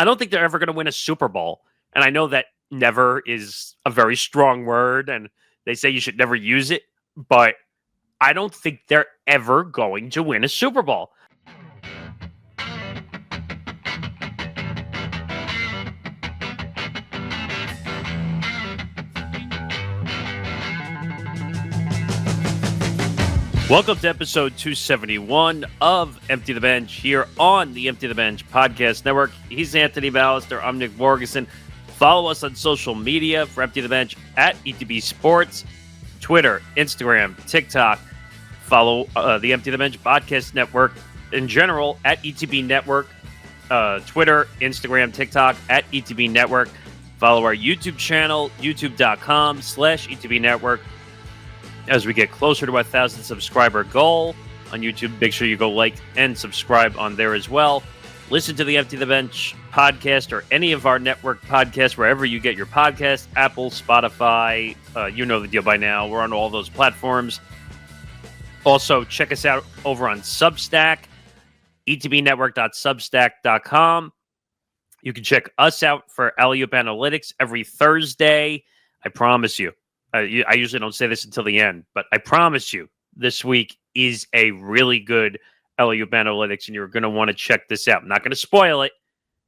I don't think they're ever going to win a Super Bowl. And I know that never is a very strong word, and they say you should never use it, but I don't think they're ever going to win a Super Bowl. Welcome to episode 271 of Empty the Bench here on the Empty the Bench podcast network. He's Anthony Balester. I'm Nick Morgasen. Follow us on social media for Empty the Bench at ETB Sports, Twitter, Instagram, TikTok. Follow the Empty the Bench podcast network in general at ETB Network, Twitter, Instagram, TikTok at ETB Network. Follow our YouTube channel, youtube.com/ETB Network. As we get closer to our 1,000 subscriber goal on YouTube, make sure you go like and subscribe on there as well. Listen to the Empty the Bench podcast or any of our network podcasts, wherever you get your podcasts, Apple, Spotify, you know the deal by now. We're on all those platforms. Also, check us out over on Substack, etbnetwork.substack.com. You can check us out for Alley-Oop Analytics every Thursday. I promise you. I usually don't say this until the end, but I promise you this week is a really good Alley-Oop Analytics, and you're going to want to check this out. I'm not going to spoil it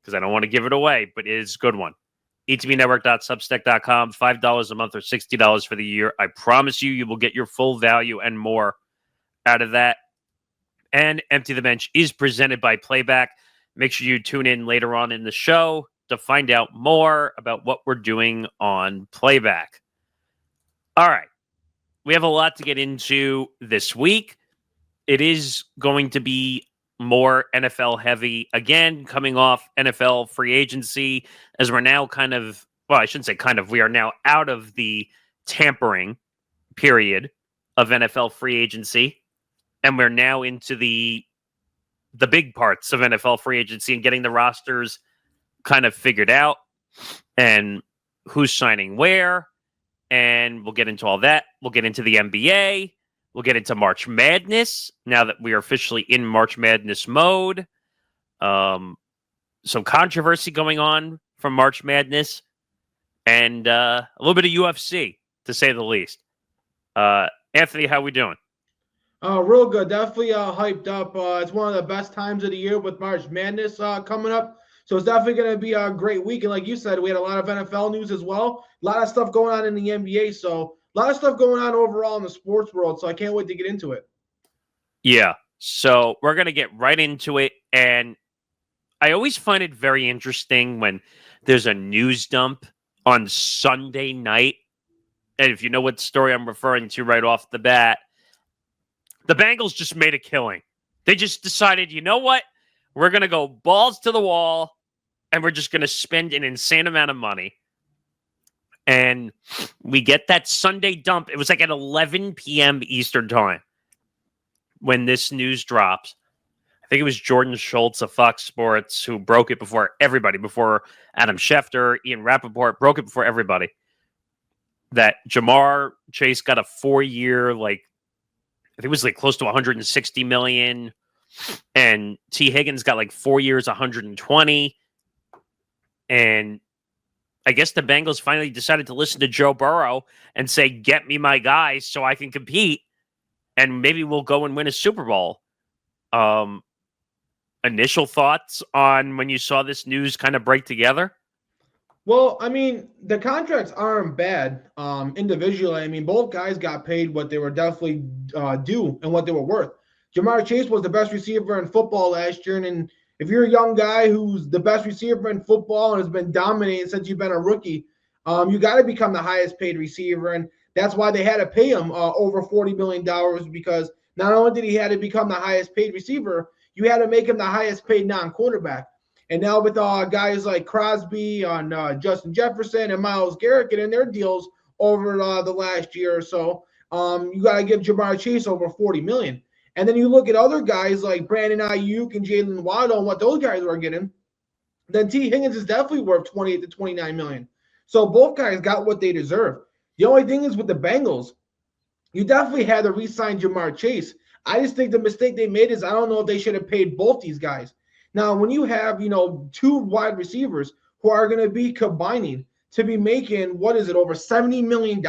because I don't want to give it away, but it is a good one. etbnetwork.substack.com, $5 a month or $60 for the year. I promise you, you will get your full value and more out of that. And Empty the Bench is presented by Playback. Make sure you tune in later on in the show to find out more about what we're doing on Playback. All right. We have a lot to get into this week. It is going to be more NFL heavy again, coming off NFL free agency, as we're now I shouldn't say we are now out of the tampering period of NFL free agency, and we're now into the big parts of NFL free agency and getting the rosters kind of figured out and who's signing where. And we'll get into all that. We'll get into the NBA. We'll get into March Madness now that we are officially in March Madness mode. Some controversy going on from March Madness. And a little bit of UFC, to say the least. Anthony, how we doing? Real good. Definitely hyped up. It's one of the best times of the year with March Madness coming up. So it's definitely going to be a great week. And like you said, we had a lot of NFL news as well. A lot of stuff going on in the NBA. So a lot of stuff going on overall in the sports world. So I can't wait to get into it. Yeah. So we're going to get right into it. And I always find it very interesting when there's a news dump on Sunday night. And if you know what story I'm referring to right off the bat, the Bengals just made a killing. They just decided, you know what? We're going to go balls to the wall, and we're just going to spend an insane amount of money. And we get that Sunday dump. It was like at 11 p.m. Eastern time when this news drops. I think it was Jordan Schultz of Fox Sports who broke it before everybody, before Adam Schefter, Ian Rappaport, broke it before everybody, that Ja'Marr Chase got a 4-year, I think it was close to $160 million. And Tee Higgins got 4 years, 120. And I guess the Bengals finally decided to listen to Joe Burrow and say, get me my guys so I can compete. And maybe we'll go and win a Super Bowl. Initial thoughts on when you saw this news kind of break together? Well, I mean, the contracts aren't bad individually. I mean, both guys got paid what they were definitely due and what they were worth. Ja'Marr Chase was the best receiver in football last year. And if you're a young guy who's the best receiver in football and has been dominating since you've been a rookie, you got to become the highest paid receiver. And that's why they had to pay him over $40 million, because not only did he have to become the highest paid receiver, you had to make him the highest paid non-quarterback. And now with guys like Crosby on Justin Jefferson and Myles Garrett getting their deals over the last year or so, you got to give Ja'Marr Chase over $40 million. And then you look at other guys like Brandon Ayuk and Jalen Waddle and what those guys are getting, then Tee Higgins is definitely worth $28 to $29 million. So both guys got what they deserve. The only thing is with the Bengals, you definitely had to re-sign Ja'Marr Chase. I just think the mistake they made is I don't know if they should have paid both these guys. Now, when you have, two wide receivers who are going to be combining to be making, what is it, over $70 million,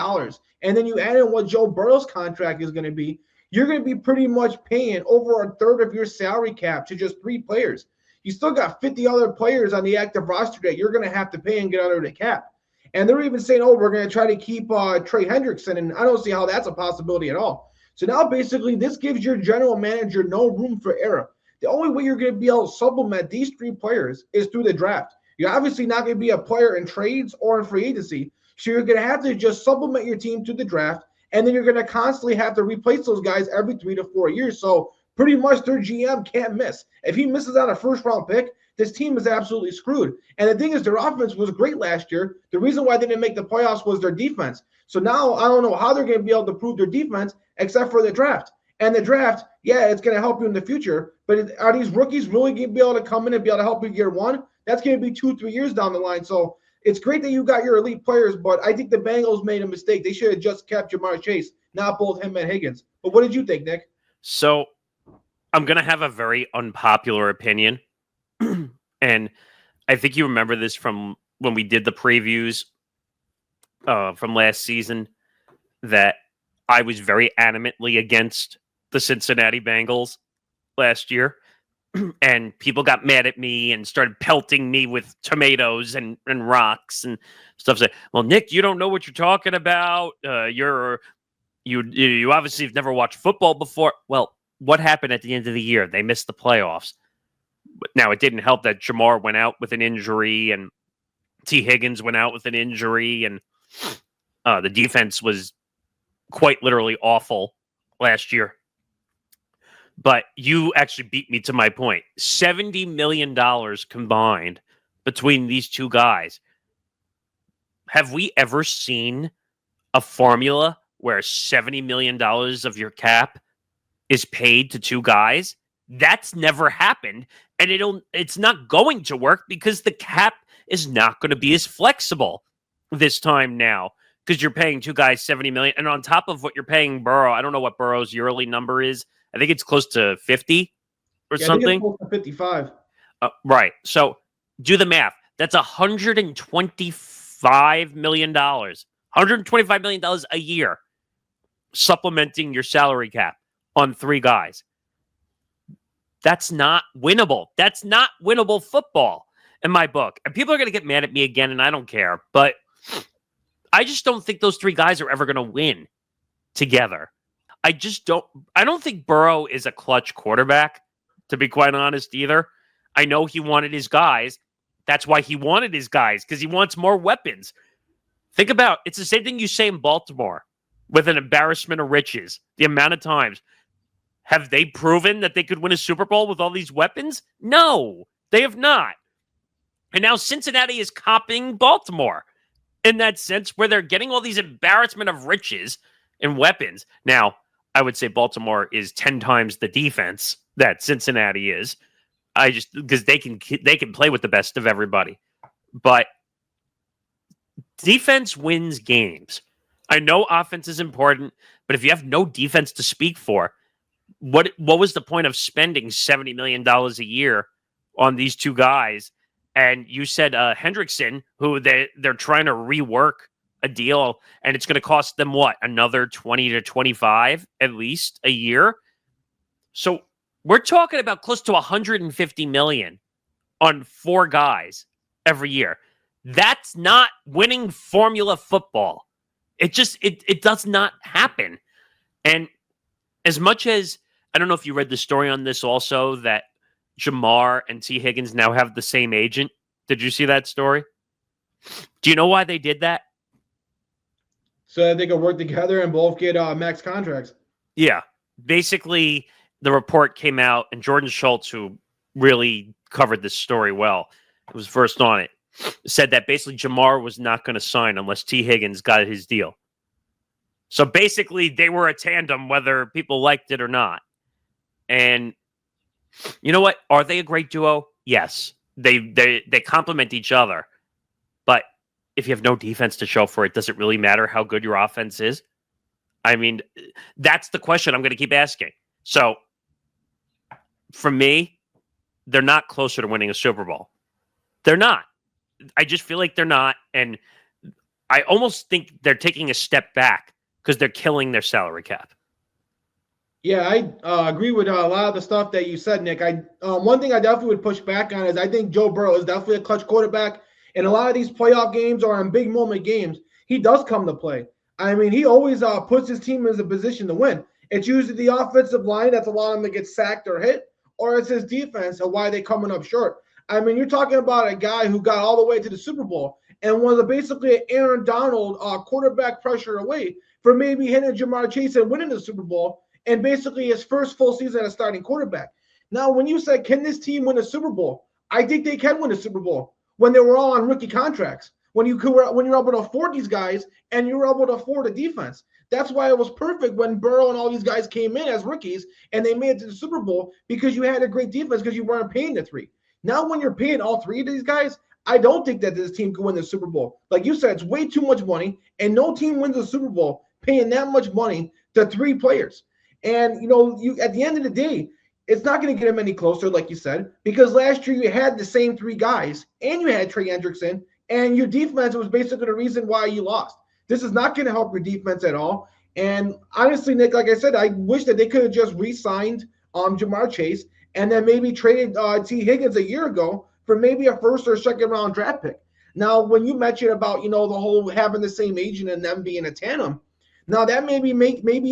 and then you add in what Joe Burrow's contract is going to be, you're going to be pretty much paying over a third of your salary cap to just 3 players. You still got 50 other players on the active roster that you're going to have to pay and get under the cap. And they're even saying, we're going to try to keep Trey Hendrickson, and I don't see how that's a possibility at all. So now basically this gives your general manager no room for error. The only way you're going to be able to supplement these 3 players is through the draft. You're obviously not going to be a player in trades or in free agency, so you're going to have to just supplement your team to the draft, and then you're going to constantly have to replace those guys every 3 to 4 years. So pretty much their GM can't miss. If he misses on a first-round pick, this team is absolutely screwed. And the thing is, their offense was great last year. The reason why they didn't make the playoffs was their defense. So now I don't know how they're going to be able to prove their defense except for the draft. And the draft, yeah, it's going to help you in the future. But are these rookies really going to be able to come in and be able to help you year one? That's going to be 2-3 years down the line. So it's great that you got your elite players, but I think the Bengals made a mistake. They should have just kept Ja'Marr Chase, not both him and Higgins. But what did you think, Nick? So I'm going to have a very unpopular opinion. And I think you remember this from when we did the previews from last season, that I was very adamantly against the Cincinnati Bengals last year. And people got mad at me and started pelting me with tomatoes and rocks and stuff. Say, well, Nick, you don't know what you're talking about. You obviously have never watched football before. Well, what happened at the end of the year? They missed the playoffs. Now, it didn't help that Ja'Marr went out with an injury and Tee Higgins went out with an injury, and the defense was quite literally awful last year. But you actually beat me to my point. $70 million combined between these two guys. Have we ever seen a formula where $70 million of your cap is paid to 2 guys? That's never happened, and it's not going to work because the cap is not going to be as flexible this time now, because you're paying 2 guys $70 million, and on top of what you're paying Burrow, I don't know what Burrow's yearly number is. I think it's close to 50 or something. I think it's close to 55. Right. So do the math. That's $125 million. $125 million a year supplementing your salary cap on 3 guys. That's not winnable. That's not winnable football in my book. And people are going to get mad at me again, and I don't care. But I just don't think those 3 guys are ever going to win together. I don't think Burrow is a clutch quarterback, to be quite honest, either. I know he wanted his guys. That's why he wanted his guys, because he wants more weapons. Think about, it's the same thing you say in Baltimore with an embarrassment of riches. The amount of times. Have they proven that they could win a Super Bowl with all these weapons? No, they have not. And now Cincinnati is copying Baltimore in that sense, where they're getting all these embarrassment of riches and weapons. Now, I would say Baltimore is 10 times the defense that Cincinnati is. Because they can play with the best of everybody. But defense wins games. I know offense is important, but if you have no defense to speak for, what was the point of spending $70 million a year on these 2 guys? And you said Hendrickson, who they're trying to rework a deal, and it's going to cost them what, another 20 to 25 at least a year. So we're talking about close to 150 million on 4 guys every year. That's not winning formula football. It does not happen. And as much as, I don't know if you read the story on this also, that Ja'Marr and Tee Higgins now have the same agent. Did you see that story? Do you know why they did that? So that they could work together and both get max contracts. Yeah. Basically, the report came out, and Jordan Schultz, who really covered this story well, was first on it, said that basically Ja'Marr was not going to sign unless Tee Higgins got his deal. So basically, they were a tandem, whether people liked it or not. And you know what? Are they a great duo? Yes. They complement each other. But if you have no defense to show for it, does it really matter how good your offense is? I mean, that's the question I'm going to keep asking. So, for me, they're not closer to winning a Super Bowl. They're not. I just feel like they're not. And I almost think they're taking a step back because they're killing their salary cap. Yeah, I agree with a lot of the stuff that you said, Nick. One thing I definitely would push back on is I think Joe Burrow is definitely a clutch quarterback. In a lot of these playoff games or in big moment games, he does come to play. I mean, he always puts his team in a position to win. It's usually the offensive line that's allowing him to get sacked or hit, or it's his defense and why they're coming up short. I mean, you're talking about a guy who got all the way to the Super Bowl and was basically an Aaron Donald quarterback pressure away from maybe hitting Ja'Marr Chase and winning the Super Bowl, and basically his first full season as starting quarterback. Now, when you said, can this team win a Super Bowl? I think they can win a Super Bowl when they were all on rookie contracts. When you're able to afford these guys and you're able to afford a defense. That's why it was perfect when Burrow and all these guys came in as rookies and they made it to the Super Bowl because you had a great defense because you weren't paying the three. Now, when you're paying all three of these guys, I don't think that this team can win the Super Bowl. Like you said, it's way too much money, and no team wins the Super Bowl paying that much money to three players. And, you at the end of the day, it's not going to get them any closer, like you said, because last year you had the same three guys, and you had Trey Hendrickson, and your defense was basically the reason why you lost. This is not going to help your defense at all. And honestly, Nick, like I said, I wish that they could have just re-signed Ja'Marr Chase and then maybe traded Tee Higgins a year ago for maybe a first or second round draft pick. Now, when you mentioned about, the whole having the same agent and them being a tandem, now that maybe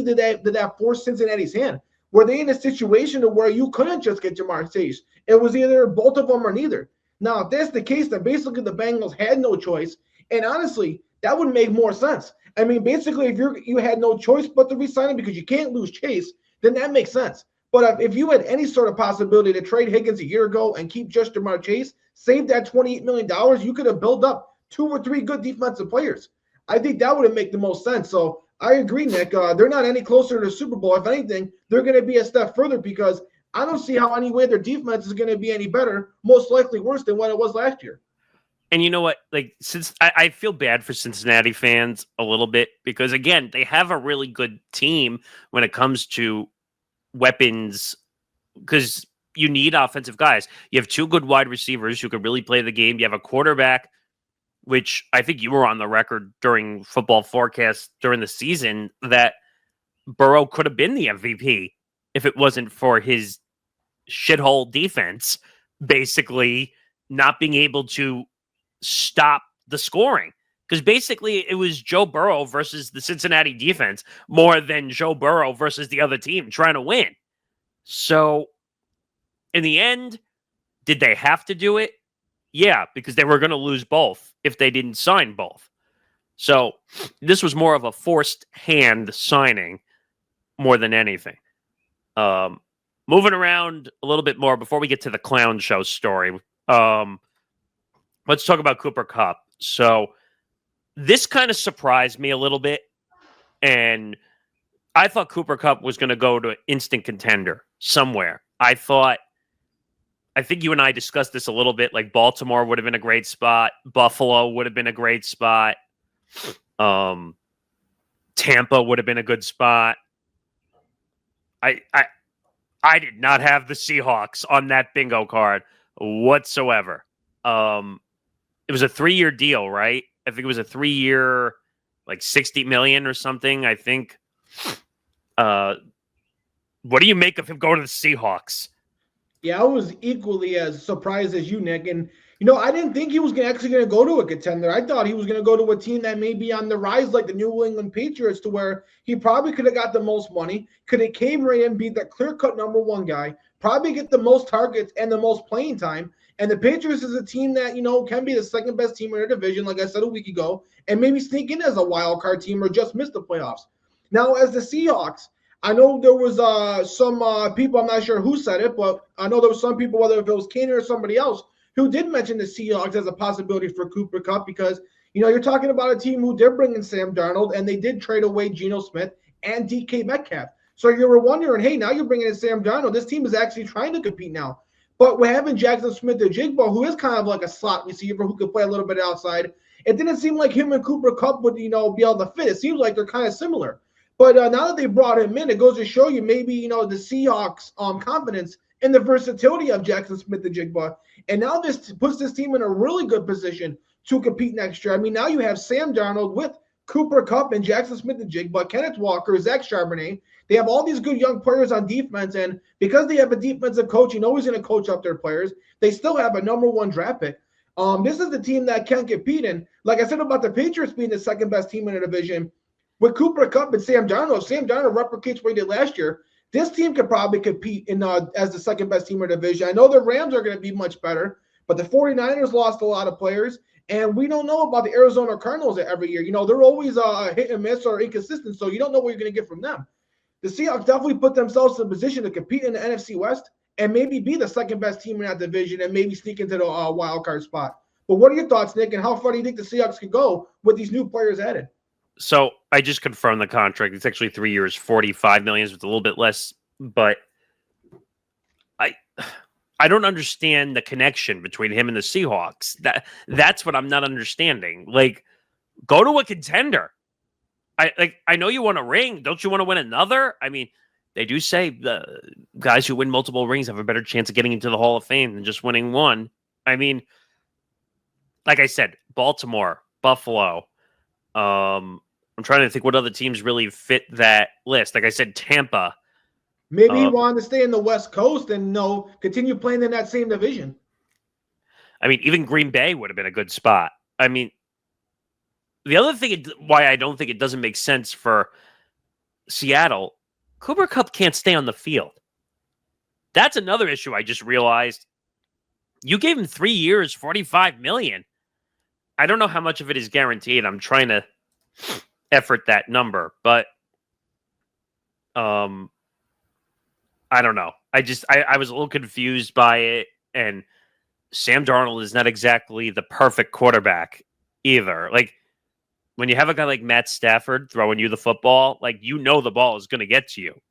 did that force Cincinnati's hand. Were they in a situation to where you couldn't just get Ja'Marr Chase? It was either both of them or neither. Now, if that's the case, then basically the Bengals had no choice. And honestly, that would make more sense. I mean, basically, if you had no choice but to re-sign him because you can't lose Chase, then that makes sense. But if you had any sort of possibility to trade Higgins a year ago and keep just Ja'Marr Chase, save that $28 million, you could have built up 2 or 3 good defensive players. I think that would have made the most sense. So I agree, Nick. They're not any closer to the Super Bowl. If anything, they're going to be a step further because I don't see how any way their defense is going to be any better, most likely worse than what it was last year. And you know what? Like, since I feel bad for Cincinnati fans a little bit because, again, they have a really good team when it comes to weapons because you need offensive guys. You have 2 good wide receivers who could really play the game. You have a quarterback, which I think you were on the record during Football Forecast during the season that Burrow could have been the MVP if it wasn't for his shithole defense, basically not being able to stop the scoring. Because basically it was Joe Burrow versus the Cincinnati defense more than Joe Burrow versus the other team trying to win. So in the end, did they have to do it? Yeah, because they were going to lose both if they didn't sign both. So this was more of a forced hand signing more than anything. Moving around a little bit more before we get to the clown show story. Let's talk about Cooper Kupp. So this kind of surprised me a little bit. And I thought Cooper Kupp was going to go to an instant contender somewhere. I think you and I discussed this a little bit. Like Baltimore would have been a great spot. Buffalo would have been a great spot. Tampa would have been a good spot. I did not have the Seahawks on that bingo card whatsoever. It was a 3-year deal, right? I think it was a 3-year, like $60 million or something. I think. What do you make of him going to the Seahawks? Yeah, I was equally as surprised as you, Nick. And, I didn't think he was actually going to go to a contender. I thought he was going to go to a team that may be on the rise like the New England Patriots to where he probably could have got the most money, could have came right in, be the clear-cut number 1 guy, probably get the most targets and the most playing time. And the Patriots is a team that, can be the second best team in their division, like I said a week ago, and maybe sneak in as a wild card team or just miss the playoffs. Now, as the Seahawks, I know there was some people, I'm not sure who said it, but I know there was some people, whether if it was Kane or somebody else, who did mention the Seahawks as a possibility for Cooper Kupp because, you're talking about a team who did bring in Sam Darnold and they did trade away Geno Smith and DK Metcalf. So you were wondering, hey, now you're bringing in Sam Darnold. This team is actually trying to compete now. But we're having Jackson Smith-Njigba, who is kind of like a slot receiver who could play a little bit outside. It didn't seem like him and Cooper Kupp would, be able to fit. It seems like they're kind of similar. But now that they brought him in, it goes to show you maybe, the Seahawks' confidence and the versatility of Jackson Smith-Njigba. And now this puts this team in a really good position to compete next year. I mean, now you have Sam Darnold with Cooper Kupp and Jackson Smith-Njigba, Kenneth Walker, Zach Charbonnet. They have all these good young players on defense, and because they have a defensive coach, you know he's going to coach up their players. They still have a number 1 draft pick. This is the team that can compete. And like I said about the Patriots being the second best team in the division, with Cooper Kupp and Sam Darnold, if Sam Darnold replicates what he did last year, this team could probably compete in as the second best team in the division. I know the Rams are going to be much better, but the 49ers lost a lot of players. And we don't know about the Arizona Cardinals every year. You know, they're always a hit and miss or inconsistent, so you don't know what you're going to get from them. The Seahawks definitely put themselves in a position to compete in the NFC West and maybe be the second best team in that division and maybe sneak into the wild card spot. But what are your thoughts, Nick, and how far do you think the Seahawks could go with these new players added? So I just confirmed the contract. It's actually 3 years, $45 million. It's a little bit less, but I don't understand the connection between him and the Seahawks. That's what I'm not understanding. Like, go to a contender. I know you want a ring. Don't you want to win another? I mean, they do say the guys who win multiple rings have a better chance of getting into the Hall of Fame than just winning one. I mean, like I said, Baltimore, Buffalo. I'm trying to think what other teams really fit that list. Like I said, Tampa. Maybe he wanted to stay in the West Coast and continue playing in that same division. I mean, even Green Bay would have been a good spot. I mean, the other thing why I don't think it doesn't make sense for Seattle, Cooper Kupp can't stay on the field. That's another issue I just realized. You gave him 3 years, $45 million. I don't know how much of it is guaranteed. I'm trying to effort that number, but I don't know. I was a little confused by it, and Sam Darnold is not exactly the perfect quarterback either. Like, when you have a guy like Matt Stafford throwing you the football, like, you know the ball is going to get to you.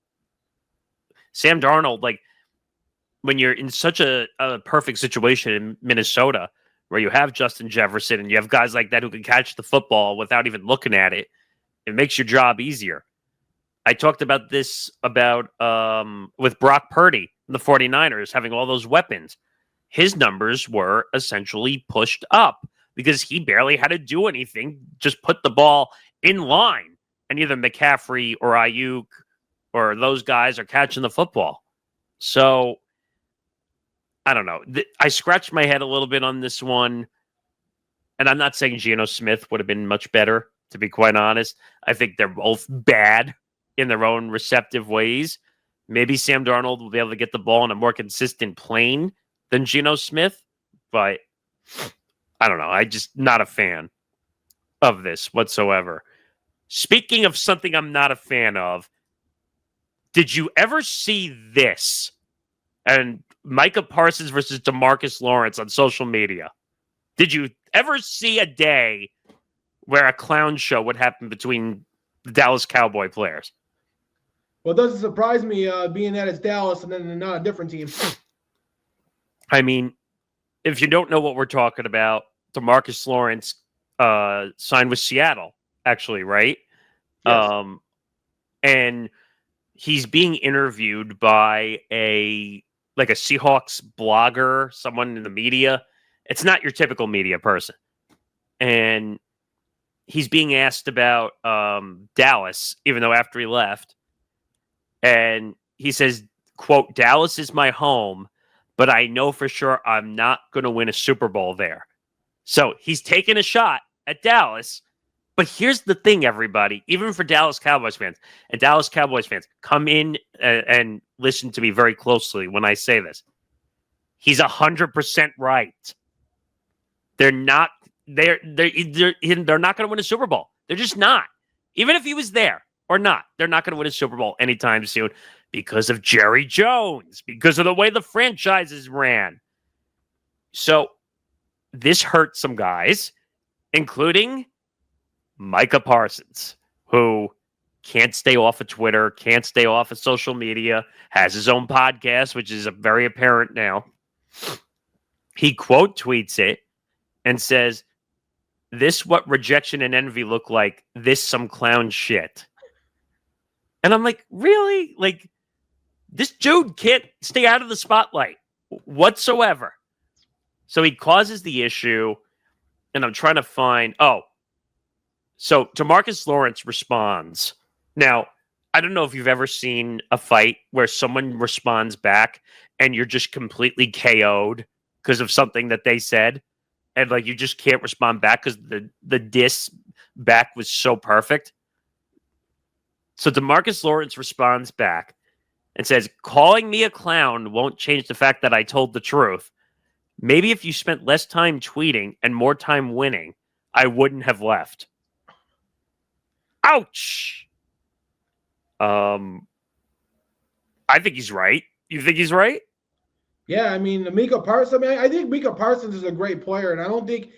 Sam Darnold, like, when you're in such a perfect situation in Minnesota where you have Justin Jefferson and you have guys like that who can catch the football without even looking at it, it makes your job easier. I talked about this with Brock Purdy, the 49ers, having all those weapons. His numbers were essentially pushed up because he barely had to do anything, just put the ball in line, and either McCaffrey or Ayuk or those guys are catching the football. So, I don't know. I scratched my head a little bit on this one, and I'm not saying Geno Smith would have been much better, to be quite honest. I think they're both bad in their own receptive ways. Maybe Sam Darnold will be able to get the ball in a more consistent plane than Geno Smith, but I don't know. I'm just not a fan of this whatsoever. Speaking of something I'm not a fan of, did you ever see this? And Micah Parsons versus Demarcus Lawrence on social media. Did you ever see a day where a clown show would happen between the Dallas Cowboy players? Well, it doesn't surprise me being that it's Dallas and then not a different team. I mean, if you don't know what we're talking about, Demarcus Lawrence signed with Seattle, actually, right? Yes. And he's being interviewed by a Seahawks blogger, someone in the media. It's not your typical media person. And he's being asked about Dallas, even though after he left. And he says, quote, "Dallas is my home, but I know for sure I'm not going to win a Super Bowl there." So he's taking a shot at Dallas. But here's the thing, everybody, even for Dallas Cowboys fans, and Dallas Cowboys fans, come in and listen to me very closely when I say this. He's 100% right. They're not going to win a Super Bowl. They're just not. Even if he was there or not, they're not going to win a Super Bowl anytime soon because of Jerry Jones, because of the way the franchises ran. So this hurt some guys, including Micah Parsons, who can't stay off of Twitter, can't stay off of social media, has his own podcast, which is very apparent now. He quote tweets it and says, "This what rejection and envy look like. This some clown shit." And I'm like, really? Like, This dude can't stay out of the spotlight whatsoever. So he causes the issue, and I'm trying to find. So Demarcus Lawrence responds. Now, I don't know if you've ever seen a fight where someone responds back and you're just completely KO'd because of something that they said, and like you just can't respond back because the diss back was so perfect. So Demarcus Lawrence responds back and says, "Calling me a clown won't change the fact that I told the truth. Maybe if you spent less time tweeting and more time winning, I wouldn't have left." Ouch. I think he's right. You think he's right? Yeah, I mean, Micah Parsons. I mean, I think Micah Parsons is a great player, and I don't think,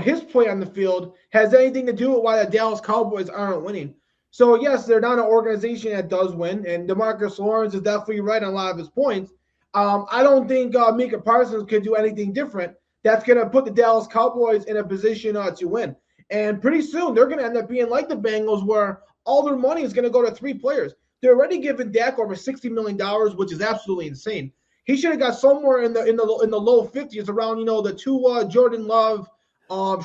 his play on the field has anything to do with why the Dallas Cowboys aren't winning. So yes, they're not an organization that does win, and Demarcus Lawrence is definitely right on a lot of his points. I don't think Micah Parsons could do anything different that's going to put the Dallas Cowboys in a position to win. And pretty soon they're going to end up being like the Bengals, where all their money is going to go to 3 players. They're already giving Dak over $60 million, which is absolutely insane. He should have got somewhere in the low 50s, around the 2 Jordan Love,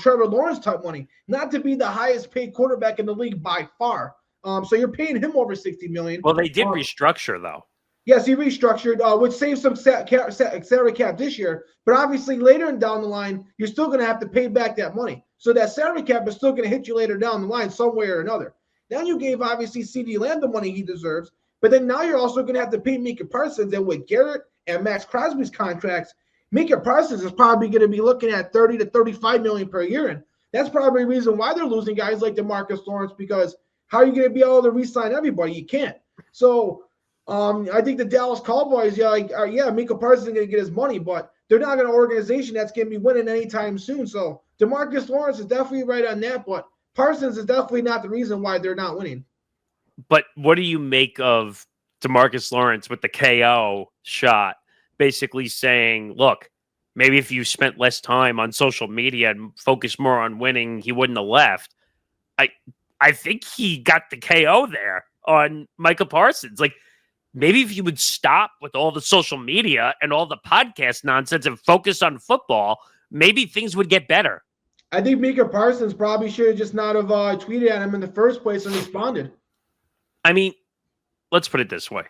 Trevor Lawrence type money, not to be the highest paid quarterback in the league by far. So you're paying him over $60 million. Well, they did restructure though. Yes, he restructured, which saves some salary cap this year. But obviously, later down the line, you're still going to have to pay back that money. So that salary cap is still going to hit you later down the line, some way or another. Then you gave obviously CeeDee Lamb the money he deserves, but then now you're also going to have to pay Micah Parsons, and with Garrett and Max Crosby's contracts, Micah Parsons is probably going to be looking at $30 to $35 million per year, and that's probably the reason why they're losing guys like Demarcus Lawrence, because how are you going to be able to re-sign everybody? You can't. So I think the Dallas Cowboys, Micah Parsons is going to get his money, but they're not an organization that's going to be winning anytime soon. So Demarcus Lawrence is definitely right on that, but Parsons is definitely not the reason why they're not winning. But what do you make of Demarcus Lawrence with the KO shot, basically saying, look, maybe if you spent less time on social media and focused more on winning, he wouldn't have left? I think he got the KO there on Micah Parsons. Like, maybe if you would stop with all the social media and all the podcast nonsense and focus on football, maybe things would get better. I think Micah Parsons probably should have just not have tweeted at him in the first place and responded. I mean, let's put it this way.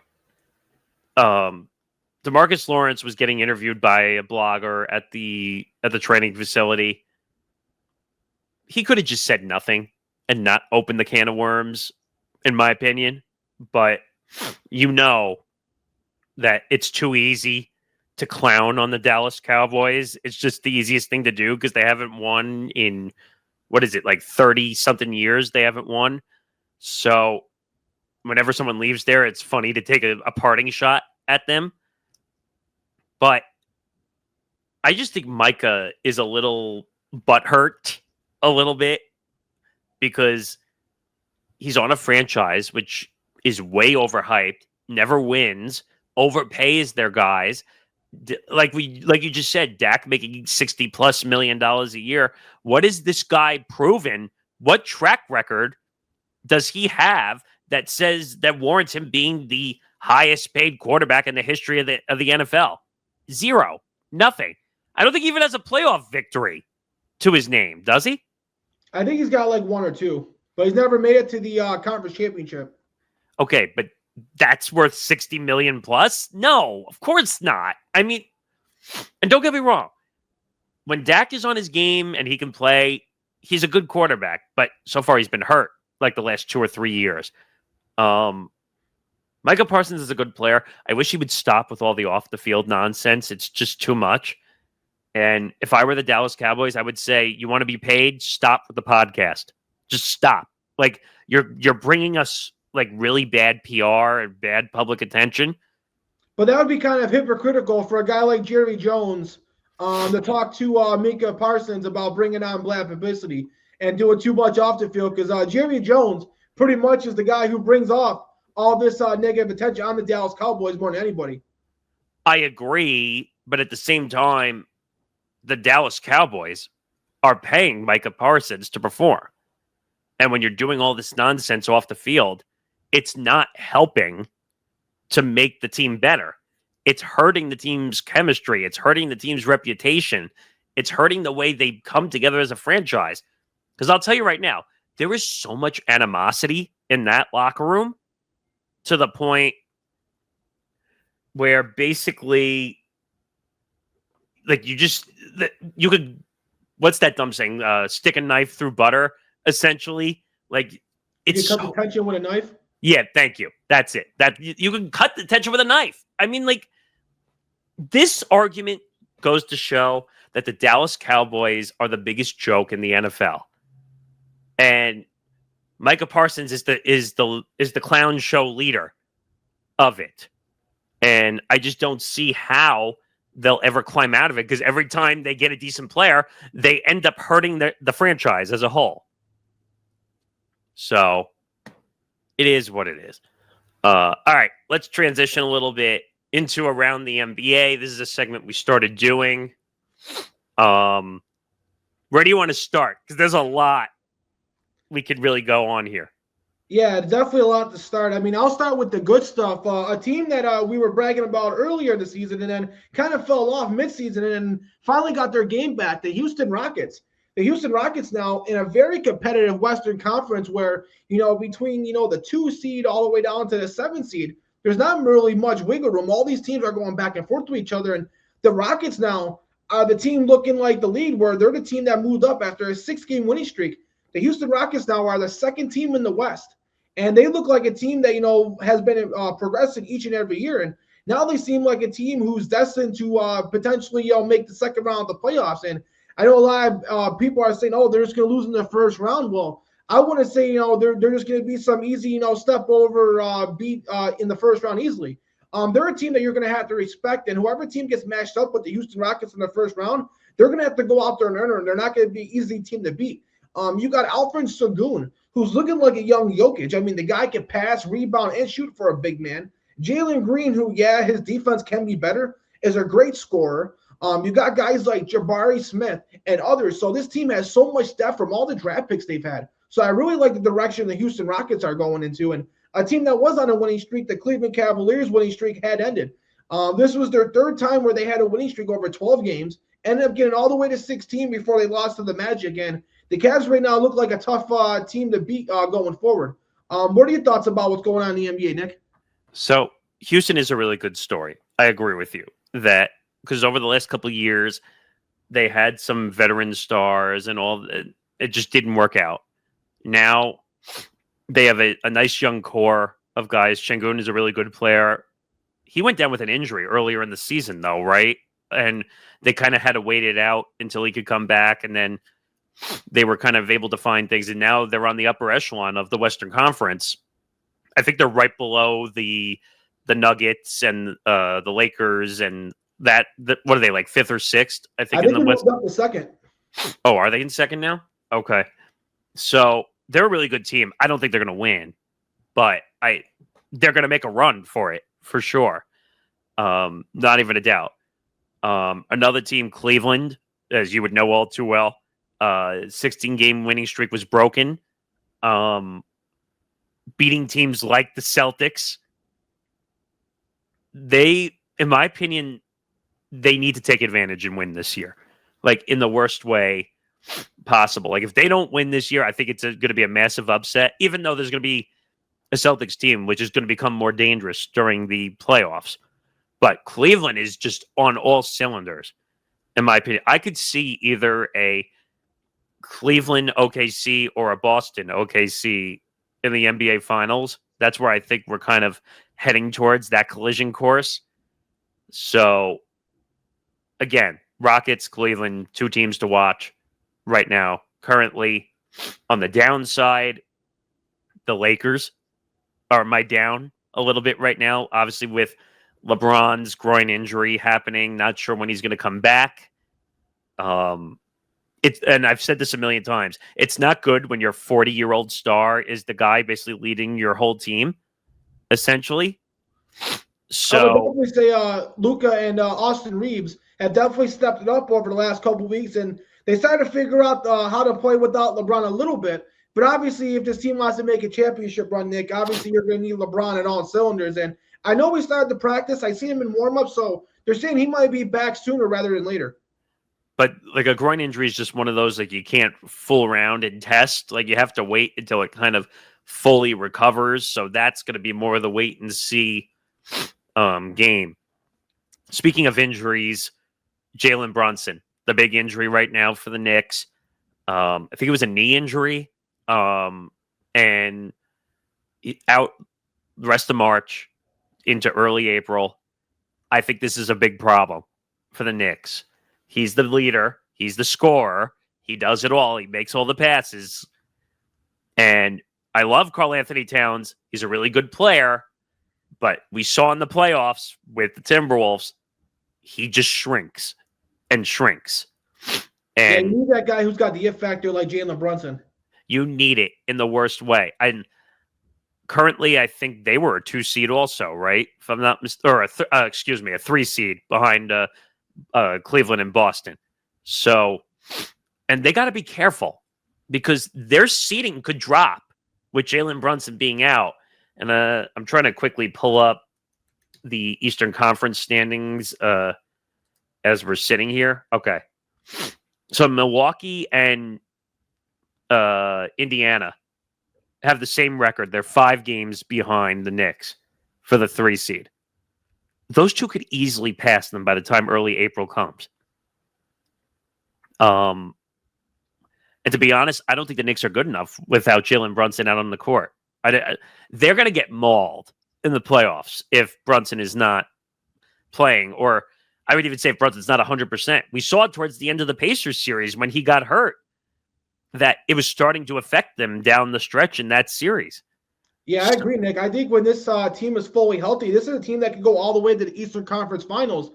Demarcus Lawrence was getting interviewed by a blogger at the training facility. He could have just said nothing and not opened the can of worms, in my opinion. But you know that it's too easy to clown on the Dallas Cowboys. It's just the easiest thing to do because they haven't won in, 30-something years they haven't won. So whenever someone leaves there, it's funny to take a parting shot at them. But I just think Micah is a little butthurt a little bit because he's on a franchise which is way overhyped, never wins, overpays their guys. Like you just said, Dak making $60+ million a year. What is this guy proven? What track record does he have that says that warrants him being the highest paid quarterback in the history of the NFL? Zero. Nothing. I don't think he even has a playoff victory to his name, does he? I think he's got like 1 or 2, but he's never made it to the conference championship. Okay, but that's worth $60 million plus? No, of course not. I mean, and don't get me wrong. When Dak is on his game and he can play, he's a good quarterback, but so far he's been hurt like the last 2 or 3 years. Micah Parsons is a good player. I wish he would stop with all the off-the-field nonsense. It's just too much. And if I were the Dallas Cowboys, I would say, you want to be paid? Stop with the podcast. Just stop. Like, you're bringing us like really bad PR and bad public attention. But that would be kind of hypocritical for a guy like Jerry Jones to talk to Micah Parsons about bringing on bad publicity and doing too much off the field, because Jerry Jones pretty much is the guy who brings off all this negative attention on the Dallas Cowboys more than anybody. I agree, but at the same time, the Dallas Cowboys are paying Micah Parsons to perform. And when you're doing all this nonsense off the field, it's not helping to make the team better. It's hurting the team's chemistry. It's hurting the team's reputation. It's hurting the way they come together as a franchise. Because I'll tell you right now, there is so much animosity in that locker room to the point where basically, like, you could, what's that dumb saying? Stick a knife through butter, essentially. Like, it's you cut the tension with a knife. Yeah, thank you. That's it. That you can cut the tension with a knife. I mean, like, this argument goes to show that the Dallas Cowboys are the biggest joke in the NFL, and Micah Parsons is the clown show leader of it. And I just don't see how they'll ever climb out of it, because every time they get a decent player, they end up hurting the franchise as a whole. So it is what it is. All right, let's transition a little bit into Around the NBA. This is a segment we started doing. Where do you want to start? Because there's a lot we could really go on here. Yeah, definitely a lot to start. I mean, I'll start with the good stuff. A team that we were bragging about earlier this season and then kind of fell off midseason and finally got their game back, the Houston Rockets. The Houston Rockets now in a very competitive Western Conference where, between, the 2 seed all the way down to the 7 seed, there's not really much wiggle room. All these teams are going back and forth to each other. And the Rockets now are the team looking like the lead, where they're the team that moved up after a 6-game winning streak. The Houston Rockets now are the second team in the West. And they look like a team that, has been progressing each and every year. And now they seem like a team who's destined to potentially, make the second round of the playoffs. And I know a lot of people are saying, oh, they're just going to lose in the first round. Well, I want to say, they're just going to be some easy, step over beat in the first round easily. They're a team that you're going to have to respect. And whoever team gets matched up with the Houston Rockets in the first round, they're going to have to go out there and earn it. And they're not going to be an easy team to beat. You got Alfred Sengun, who's looking like a young Jokic. I mean, the guy can pass, rebound, and shoot for a big man. Jalen Green, who, his defense can be better, is a great scorer. You got guys like Jabari Smith and others. So this team has so much depth from all the draft picks they've had. So I really like the direction the Houston Rockets are going into. And a team that was on a winning streak, the Cleveland Cavaliers winning streak, had ended. This was their third time where they had a winning streak over 12 games, ended up getting all the way to 16 before they lost to the Magic. And the Cavs right now look like a tough team to beat going forward. What are your thoughts about what's going on in the NBA, Nick? So Houston is a really good story. I agree with you that because over the last couple of years, they had some veteran stars and all. It just didn't work out. Now they have a nice young core of guys. Sengun is a really good player. He went down with an injury earlier in the season, though, right? And they kind of had to wait it out until he could come back, and then they were kind of able to find things, and now they're on the upper echelon of the Western Conference. I think they're right below the Nuggets and the Lakers, and what are they, like 5th or 6th? I think in the West. Up to second. Oh, are they in second now? Okay, so they're a really good team. I don't think they're going to win, but they're going to make a run for it for sure. Not even a doubt. Another team, Cleveland, as you would know all too well. 16-game winning streak was broken. Beating teams like the Celtics. They, in my opinion, they need to take advantage and win this year. Like, in the worst way possible. Like, if they don't win this year, I think it's going to be a massive upset, even though there's going to be a Celtics team, which is going to become more dangerous during the playoffs. But Cleveland is just on all cylinders, in my opinion. I could see either a Cleveland OKC or a Boston OKC in the NBA Finals. That's where I think we're kind of heading towards, that collision course. So, again, Rockets, Cleveland, 2 teams to watch right now. Currently, on the downside, the Lakers are my down a little bit right now. Obviously, with LeBron's groin injury happening, not sure when he's going to come back. And I've said this a million times. It's not good when your 40-year-old star is the guy basically leading your whole team, essentially. So I would definitely say Luka and Austin Reeves have definitely stepped it up over the last couple of weeks, and they started to figure out how to play without LeBron a little bit. But obviously, if this team wants to make a championship run, Nick, obviously you're going to need LeBron at all cylinders. And I know we started the practice. I see him in warm-up, so they're saying he might be back sooner rather than later. But like a groin injury is just one of those like you can't fool around and test. Like you have to wait until it kind of fully recovers. So that's going to be more of the wait and see game. Speaking of injuries, Jalen Brunson, the big injury right now for the Knicks. I think it was a knee injury, and out the rest of March into early April. I think this is a big problem for the Knicks. He's the leader. He's the scorer. He does it all. He makes all the passes. And I love Karl Anthony Towns. He's a really good player. But we saw in the playoffs with the Timberwolves, he just shrinks and shrinks. And you need that guy who's got the it factor like Jalen Brunson. You need it in the worst way. And currently, I think they were a 2 seed also, right? If I'm not mistaken, or a 3 seed behind Cleveland and Boston. So, and they got to be careful because their seeding could drop with Jalen Brunson being out. And I'm trying to quickly pull up the Eastern Conference standings as we're sitting here. Okay. So Milwaukee and Indiana have the same record. They're 5 games behind the Knicks for the 3 seed. Those two could easily pass them by the time early April comes. And to be honest, I don't think the Knicks are good enough without Jalen Brunson out on the court. They're going to get mauled in the playoffs if Brunson is not playing, or I would even say if Brunson's not 100%. We saw it towards the end of the Pacers series when he got hurt that it was starting to affect them down the stretch in that series. Yeah, I agree, Nick. I think when this team is fully healthy, this is a team that can go all the way to the Eastern Conference Finals.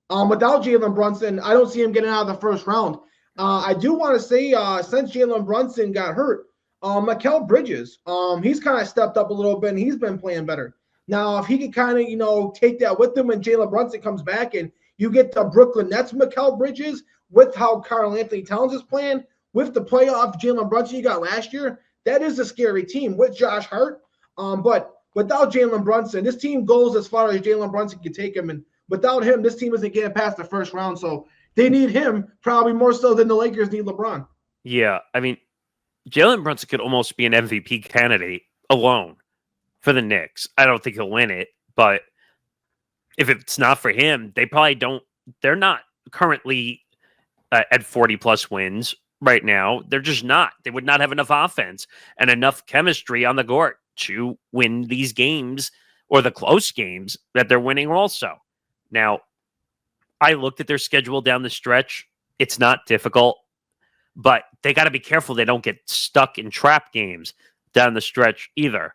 Without Jalen Brunson, I don't see him getting out of the first round. I do want to say, since Jalen Brunson got hurt, Mikal Bridges, he's kind of stepped up a little bit, and he's been playing better. Now, if he can kind of, take that with him when Jalen Brunson comes back and you get the Brooklyn Nets Mikal Bridges with how Karl Anthony Towns is playing, with the playoff Jalen Brunson you got last year, that is a scary team with Josh Hart. But without Jalen Brunson, this team goes as far as Jalen Brunson can take him. And without him, this team isn't getting past the first round. So they need him probably more so than the Lakers need LeBron. Yeah, I mean, Jalen Brunson could almost be an MVP candidate alone for the Knicks. I don't think he'll win it, but if it's not for him, they probably don't. They're not currently at 40-plus wins right now. They're just not. They would not have enough offense and enough chemistry on the court to win these games or the close games that they're winning also. Now, I looked at their schedule down the stretch. It's not difficult, but they got to be careful they don't get stuck in trap games down the stretch either.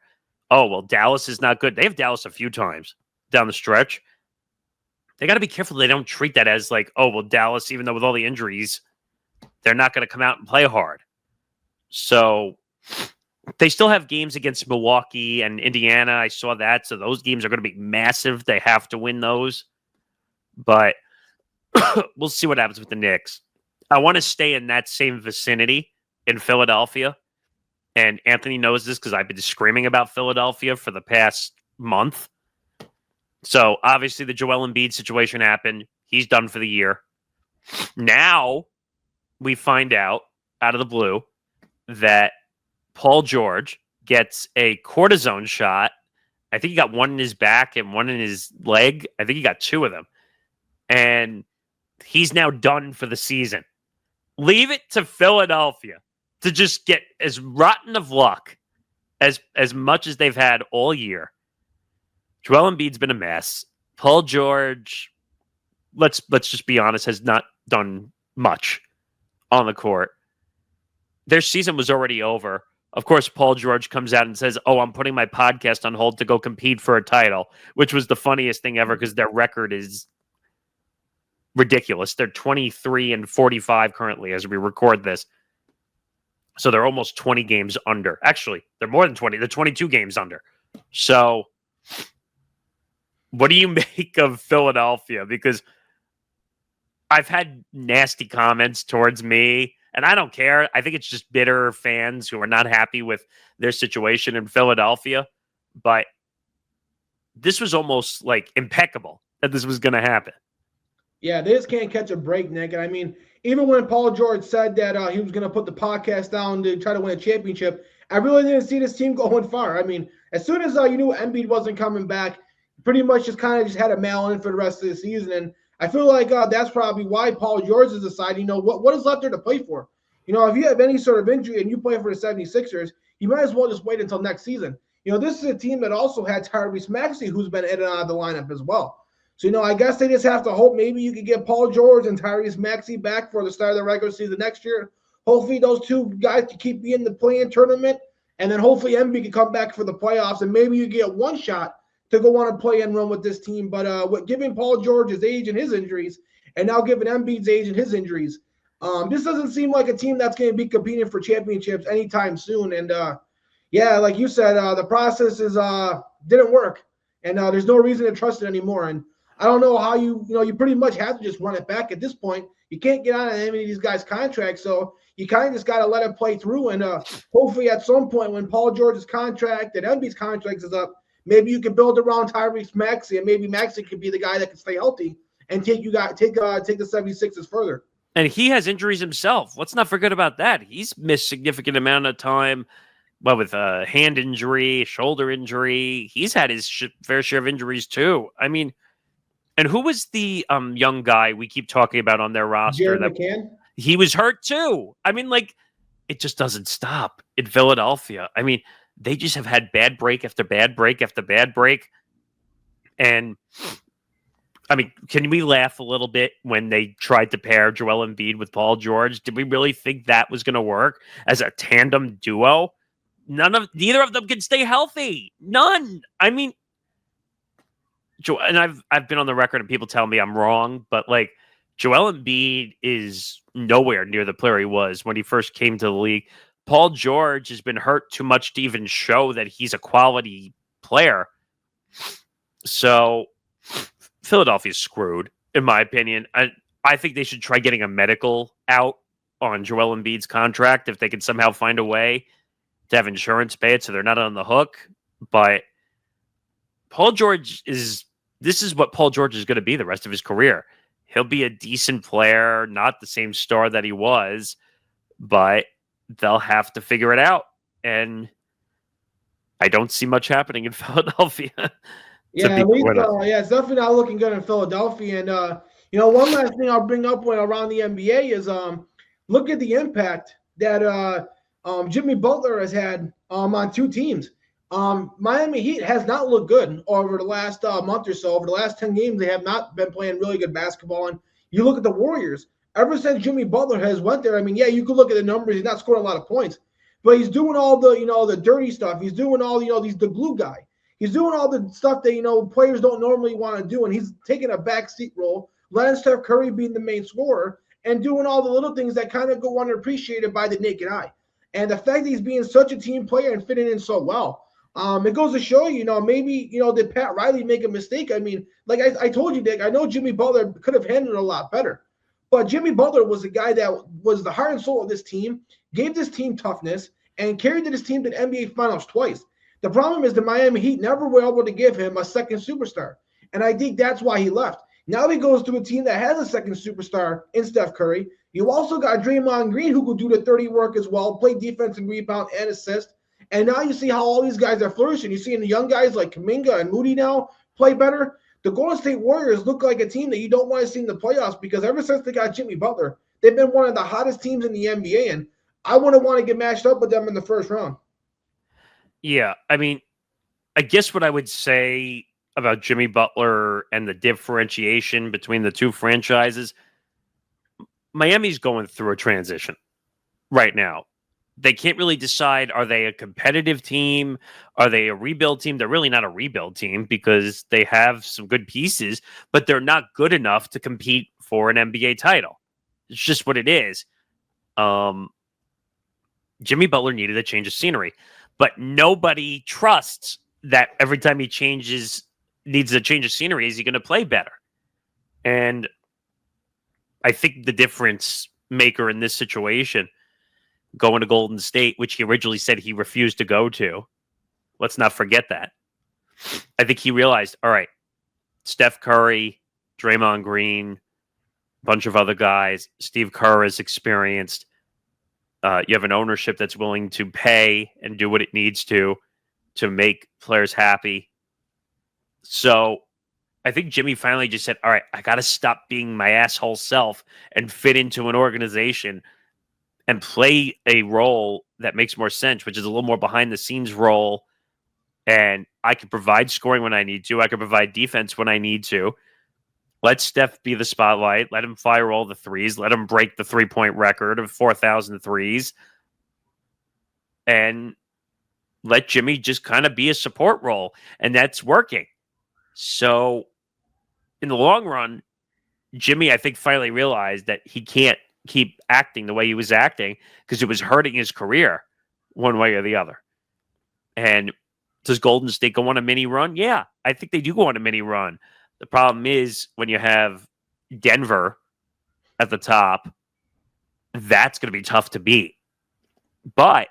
Oh, well, Dallas is not good. They have Dallas a few times down the stretch. They got to be careful they don't treat that as like, oh, well, Dallas, even though with all the injuries, they're not going to come out and play hard. So they still have games against Milwaukee and Indiana. I saw that. So those games are going to be massive. They have to win those. But we'll see what happens with the Knicks. I want to stay in that same vicinity in Philadelphia. And Anthony knows this because I've been screaming about Philadelphia for the past month. So obviously the Joel Embiid situation happened. He's done for the year. Now we find out of the blue that Paul George gets a cortisone shot. I think he got one in his back and one in his leg. I think he got 2 of them. And he's now done for the season. Leave it to Philadelphia to just get as rotten of luck as much as they've had all year. Joel Embiid's been a mess. Paul George, let's just be honest, has not done much on the court. Their season was already over. Of course, Paul George comes out and says, oh, I'm putting my podcast on hold to go compete for a title, which was the funniest thing ever because their record is ridiculous. They're 23-45 currently as we record this. So they're almost 20 games under. Actually, they're more than 20. They're 22 games under. So what do you make of Philadelphia? Because I've had nasty comments towards me, and I don't care. I think it's just bitter fans who are not happy with their situation in Philadelphia. But this was almost like impeccable that this was going to happen. Yeah, they just can't catch a break, Nick. And I mean, even when Paul George said that he was going to put the podcast down to try to win a championship, I really didn't see this team going far. I mean, as soon as you knew Embiid wasn't coming back, pretty much just had a mail in for the rest of the season. And I feel like that's probably why Paul George has decided, what is left there to play for? If you have any sort of injury and you play for the 76ers, you might as well just wait until next season. This is a team that also had Tyrese Maxey, who's been in and out of the lineup as well. So, I guess they just have to hope maybe you could get Paul George and Tyrese Maxey back for the start of the regular season next year. Hopefully those two guys can keep being in the play-in tournament, and then hopefully Embiid can come back for the playoffs, and maybe you get one shot to go on a play-in run with this team. But giving Paul George his age and his injuries, and now giving Embiid's age and his injuries, this doesn't seem like a team that's going to be competing for championships anytime soon. And, yeah, like you said, the process didn't work, and there's no reason to trust it anymore. And I don't know how you pretty much have to just run it back at this point. You can't get on any of these guys' contracts, so you kind of just got to let it play through. And hopefully at some point when Paul George's contract and Embiid's contract is up, maybe you can build around Tyrese Maxey, and maybe Maxey could be the guy that can stay healthy and take the 76ers further. And he has injuries himself. Let's not forget about that. He's missed significant amount of time. Well, with a hand injury, shoulder injury, he's had his fair share of injuries too. I mean, and who was the young guy we keep talking about on their roster? McCann? He was hurt too. I mean, it just doesn't stop in Philadelphia. I mean, they just have had bad break after bad break after bad break. And I mean, can we laugh a little bit when they tried to pair Joel Embiid with Paul George? Did we really think that was going to work as a tandem duo? Neither of them can stay healthy. None. I mean, and I've been on the record and people tell me I'm wrong, but Joel Embiid is nowhere near the player he was when he first came to the league. Paul George has been hurt too much to even show that he's a quality player. So Philadelphia's screwed, in my opinion. I think they should try getting a medical out on Joel Embiid's contract if they can somehow find a way to have insurance pay it so they're not on the hook. But this is what Paul George is going to be the rest of his career. He'll be a decent player, not the same star that he was, but they'll have to figure it out. And I don't see much happening in Philadelphia. Yeah, it's definitely not looking good in Philadelphia. And, one last thing I'll bring up around the NBA is look at the impact that Jimmy Butler has had on two teams. Miami Heat has not looked good over the last month or so. Over the last 10 games, they have not been playing really good basketball. And you look at the Warriors, ever since Jimmy Butler has went there, I mean, yeah, you could look at the numbers. He's not scoring a lot of points, but he's doing all the, the dirty stuff. He's doing all, he's the glue guy. He's doing all the stuff that, players don't normally want to do. And he's taking a backseat role, letting Steph Curry being the main scorer and doing all the little things that kind of go underappreciated by the naked eye. And the fact that he's being such a team player and fitting in so well, it goes to show maybe, did Pat Riley make a mistake? I mean, like I told you, Dick, I know Jimmy Butler could have handled it a lot better. But Jimmy Butler was the guy that was the heart and soul of this team, gave this team toughness, and carried this team to the NBA Finals twice. The problem is the Miami Heat never were able to give him a second superstar. And I think that's why he left. Now he goes to a team that has a second superstar in Steph Curry. You also got Draymond Green, who could do the 30 work as well, play defense and rebound and assist. And now you see how all these guys are flourishing. You're seeing the young guys like Kuminga and Moody now play better. The Golden State Warriors look like a team that you don't want to see in the playoffs because ever since they got Jimmy Butler, they've been one of the hottest teams in the NBA. And I wouldn't want to get matched up with them in the first round. Yeah, I mean, I guess what I would say about Jimmy Butler and the differentiation between the two franchises, Miami's going through a transition right now. They can't really decide, are they a competitive team? Are they a rebuild team? They're really not a rebuild team because they have some good pieces, but they're not good enough to compete for an NBA title. It's just what it is. Jimmy Butler needed a change of scenery, but nobody trusts that every time he needs a change of scenery, is he going to play better? And I think the difference maker in this situation, going to Golden State, which he originally said he refused to go to. Let's not forget that. I think he realized, all right, Steph Curry, Draymond Green, a bunch of other guys. Steve Kerr is experienced. You have an ownership that's willing to pay and do what it needs to make players happy. So I think Jimmy finally just said, all right, I got to stop being my asshole self and fit into an organization and play a role that makes more sense, which is a little more behind the scenes role. And I can provide scoring when I need to. I can provide defense when I need to. Let Steph be the spotlight. Let him fire all the threes. Let him break the 3-point record of 4,000 threes. And let Jimmy just kind of be a support role. And that's working. So in the long run, Jimmy, I think, finally realized that he can't keep acting the way he was acting because it was hurting his career one way or the other. And does Golden State go on a mini run? Yeah, I think they do go on a mini run. The problem is when you have Denver at the top, that's going to be tough to beat. But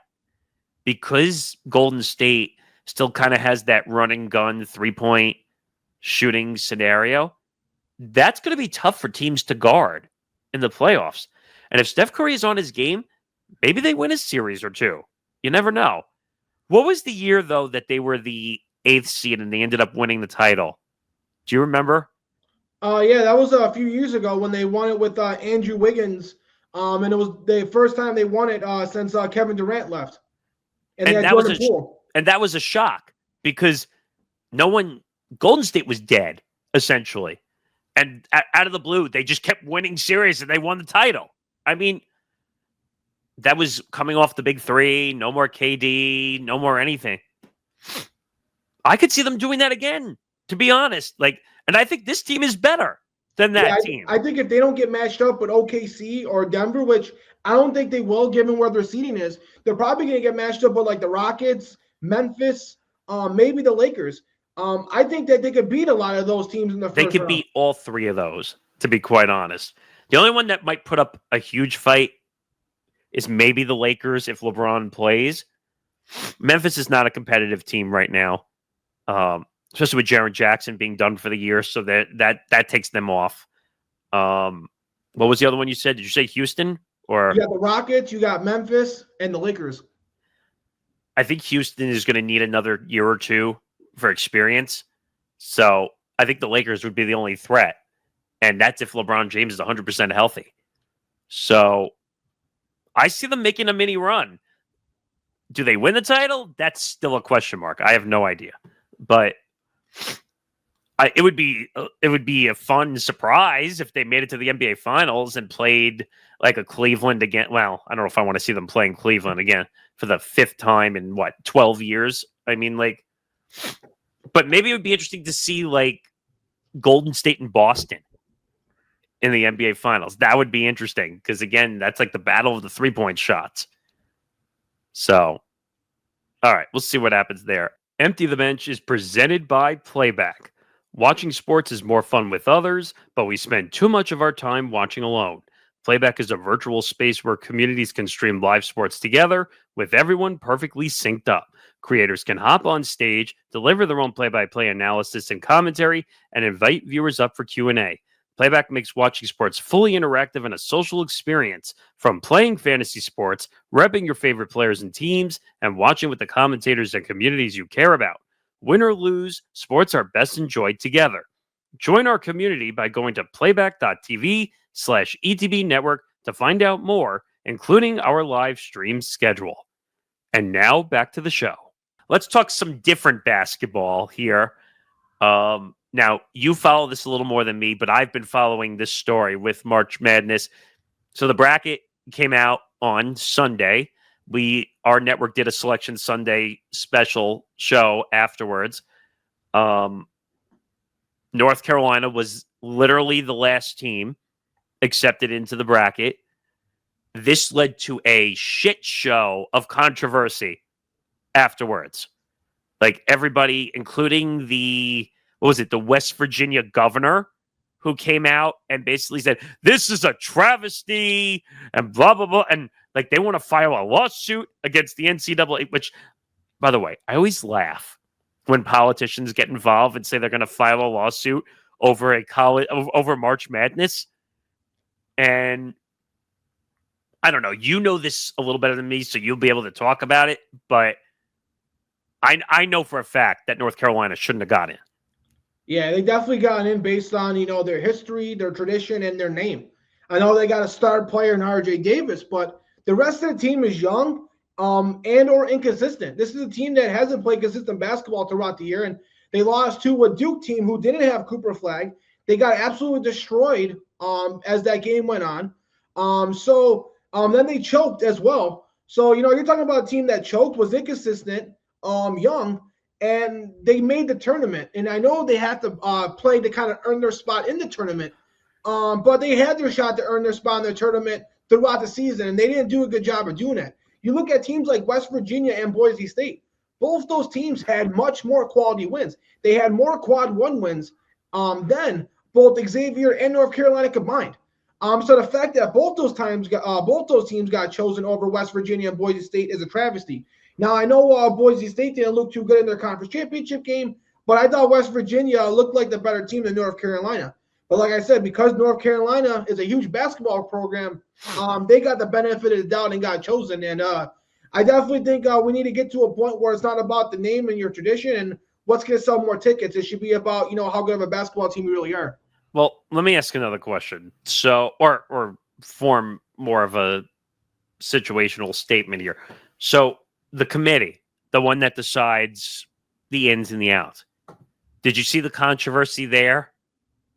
because Golden State still kind of has that run and gun 3-point shooting scenario, that's going to be tough for teams to guard in the playoffs. And if Steph Curry is on his game, maybe they win a series or two. You never know. What was the year, though, that they were the 8th seed and they ended up winning the title? Do you remember? Yeah, that was a few years ago when they won it with Andrew Wiggins. And it was the first time they won it since Kevin Durant left. And they had Jordan Poole. And that was a shock because Golden State was dead, essentially. And out of the blue, they just kept winning series and they won the title. I mean, that was coming off the big three. No more KD, no more anything. I could see them doing that again, to be honest. And I think this team is better than that team. I think if they don't get matched up with OKC or Denver, which I don't think they will, given where their seeding is, they're probably going to get matched up with the Rockets, Memphis, maybe the Lakers. I think that they could beat a lot of those teams in the first round. They could beat all three of those, to be quite honest. The only one that might put up a huge fight is maybe the Lakers if LeBron plays. Memphis is not a competitive team right now, especially with Jaren Jackson being done for the year, so that takes them off. What was the other one you said? Did you say Houston? Or you got the Rockets, you got Memphis, and the Lakers. I think Houston is going to need another year or two for experience. So I think the Lakers would be the only threat. And that's if LeBron James is 100% healthy. So I see them making a mini run. Do they win the title? That's still a question mark. I have no idea. But it would be a fun surprise if they made it to the NBA Finals and played like a Cleveland again. Well, I don't know if I want to see them playing Cleveland again for the 5th time in 12 years. I mean, but maybe it would be interesting to see Golden State and Boston in the NBA Finals. That would be interesting because, again, that's the battle of the 3-point shots. So, all right, we'll see what happens there. Empty the Bench is presented by Playback. Watching sports is more fun with others, but we spend too much of our time watching alone. Playback is a virtual space where communities can stream live sports together with everyone perfectly synced up. Creators can hop on stage, deliver their own play-by-play analysis and commentary, and invite viewers up for Q&A. Playback makes watching sports fully interactive and a social experience. From playing fantasy sports, repping your favorite players and teams, and watching with the commentators and communities you care about. Win or lose, sports are best enjoyed together. Join our community by going to playback.tv/ETB network to find out more, including our live stream schedule. And now back to the show. Let's talk some different basketball here. Now, you follow this a little more than me, but I've been following this story with March Madness. So the bracket came out on Sunday. Our network did a Selection Sunday special show afterwards. North Carolina was literally the last team accepted into the bracket. This led to a shit show of controversy afterwards. Everybody, including the West Virginia governor, who came out and basically said, this is a travesty and blah, blah, blah. And they want to file a lawsuit against the NCAA, which, by the way, I always laugh when politicians get involved and say they're going to file a lawsuit over over March Madness. And I don't know, you know this a little better than me, so you'll be able to talk about it. But I know for a fact that North Carolina shouldn't have got in. Yeah, they definitely got in based on, their history, their tradition, and their name. I know they got a star player in RJ Davis, but the rest of the team is young and or inconsistent. This is a team that hasn't played consistent basketball throughout the year, and they lost to a Duke team who didn't have Cooper Flag. They got absolutely destroyed as that game went on. Then they choked as well. So, you're talking about a team that choked, was inconsistent, young, and they made the tournament. And I know they had to play to kind of earn their spot in the tournament, but they had their shot to earn their spot in the tournament throughout the season, and they didn't do a good job of doing that. You look at teams like West Virginia and Boise State. Both those teams had much more quality wins. They had more quad one wins than both Xavier and North Carolina combined. So the fact that both those teams got chosen over West Virginia and Boise State is a travesty. Now, I know Boise State didn't look too good in their conference championship game, but I thought West Virginia looked like the better team than North Carolina. But like I said, because North Carolina is a huge basketball program, they got the benefit of the doubt and got chosen. And I definitely think we need to get to a point where it's not about the name and your tradition and what's going to sell more tickets. It should be about, how good of a basketball team you really are. Well, let me ask another question. So, or form more of a situational statement here. So, the committee, the one that decides the ins and the outs, did you see the controversy there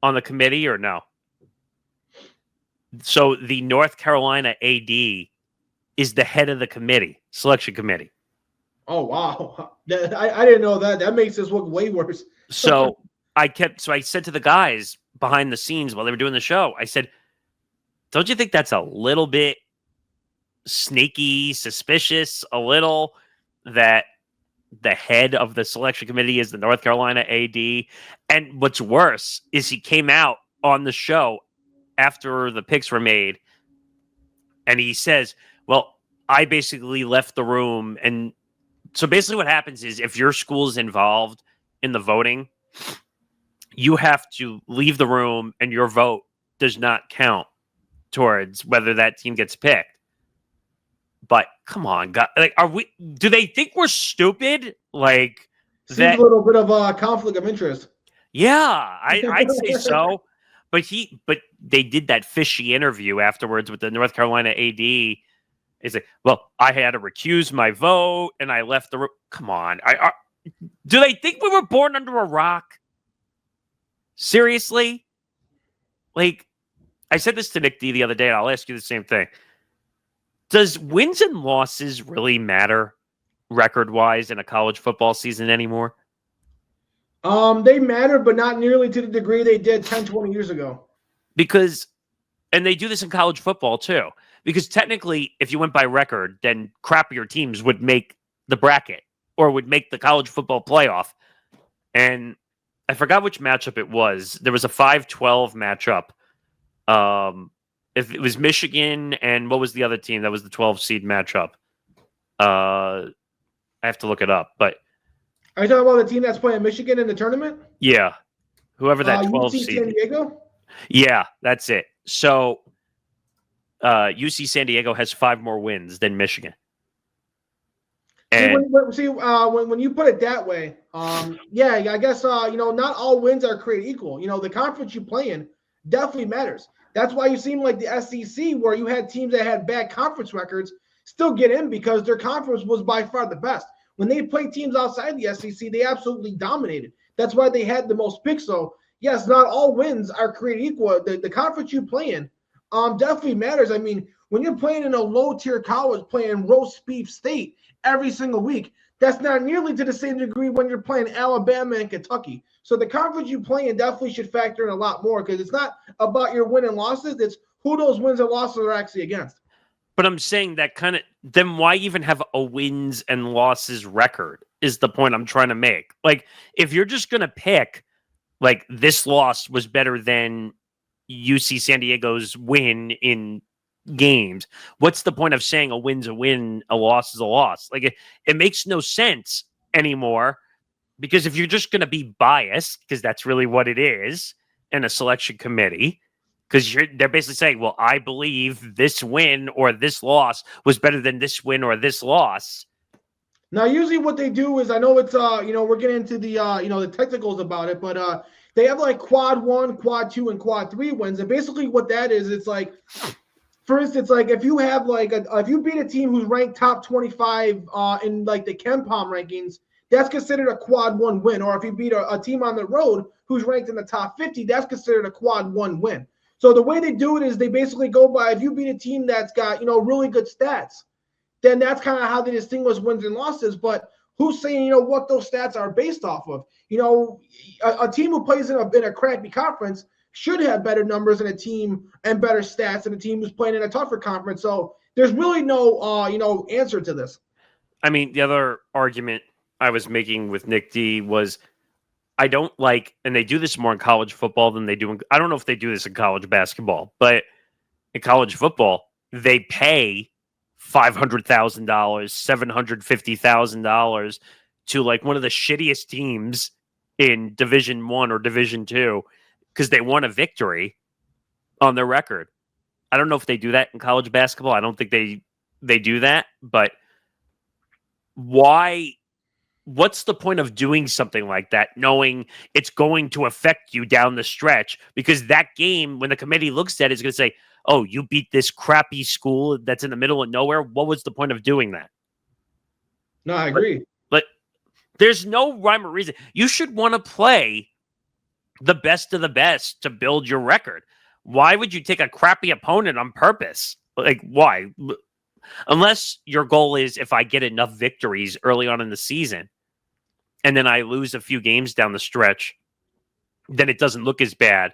on the committee or no? So, the North Carolina AD is the head of the selection committee. Oh, wow. I didn't know that. That makes this look way worse. So I said to the guys behind the scenes while they were doing the show, I said, don't you think that's a little bit sneaky, suspicious, a little, that the head of the selection committee is the North Carolina AD? And what's worse is he came out on the show after the picks were made and he says, well, I basically left the room. And so basically what happens is if your school is involved in the voting, you have to leave the room and your vote does not count towards whether that team gets picked. But come on, God, do they think we're stupid? Like, seems a little bit of a conflict of interest. Yeah, I'd say so. But they did that fishy interview afterwards with the North Carolina AD. He's like, well, I had to recuse my vote and I left the room. Come on. Do they think we were born under a rock? Seriously? Like, I said this to Nick D the other day, and I'll ask you the same thing. Does wins and losses really matter record-wise in a college football season anymore? They matter, but not nearly to the degree they did 10, 20 years ago. And they do this in college football too, because technically, if you went by record, then crappier teams would make the bracket or would make the college football playoff. And I forgot which matchup it was. There was a 5-12 matchup. If it was Michigan and what was the other team that was the 12 seed matchup? I have to look it up, but are you talking about the team that's playing Michigan in the tournament? Yeah, whoever that 12 UC seed. San Diego? Yeah, that's it. So UC San Diego has 5 more wins than Michigan. And when you put it that way, yeah, I guess not all wins are created equal. The conference you play in definitely matters. That's why you seem like the SEC, where you had teams that had bad conference records, still get in because their conference was by far the best. When they played teams outside the SEC, they absolutely dominated. That's why they had the most picks. So, yes, not all wins are created equal. The conference you play in definitely matters. I mean, when you're playing in a low-tier college, playing roast beef state every single week, that's not nearly to the same degree when you're playing Alabama and Kentucky. So the conference you play in definitely should factor in a lot more because it's not about your win and losses. It's who those wins and losses are actually against. But I'm saying that then why even have a wins and losses record is the point I'm trying to make. Like, if you're just going to pick, like, this loss was better than UC San Diego's win in games, what's the point of saying a win's a win, a loss is a loss? Like, it makes no sense anymore Because if you're just going to be biased, because that's really what it is in a selection committee, because they're basically saying, well, I believe this win or this loss was better than this win or this loss. Now, usually what they do is, I know it's we're getting into the the technicals about it, but they have like quad 1, quad 2, and quad 3 wins. And basically what that is, it's like, for instance, like if you have if you beat a team who's ranked top 25 in like the KenPom rankings, that's considered a quad 1 win. Or if you beat a team on the road who's ranked in the top 50, that's considered a quad 1 win. So the way they do it is they basically go by, if you beat a team that's got really good stats, then that's kind of how they distinguish wins and losses. But who's saying, what those stats are based off of? A team who plays in a crappy conference should have better numbers than a team and better stats than a team who's playing in a tougher conference. So there's really no, answer to this. I mean, the other argument I was making with Nick D was I don't like, and they do this more in college football than they do I don't know if they do this in college basketball, but in college football, they pay $500,000, $750,000 to like one of the shittiest teams in Division 1 or Division 2 because they won a victory on their record. I don't know if they do that in college basketball. I don't think they do that, but why? What's the point of doing something like that, knowing it's going to affect you down the stretch? Because that game, when the committee looks at it, is going to say, oh, you beat this crappy school that's in the middle of nowhere. What was the point of doing that? No, I agree. But there's no rhyme or reason. You should want to play the best of the best to build your record. Why would you take a crappy opponent on purpose? Like, why? Unless your goal is, if I get enough victories early on in the season and then I lose a few games down the stretch, then it doesn't look as bad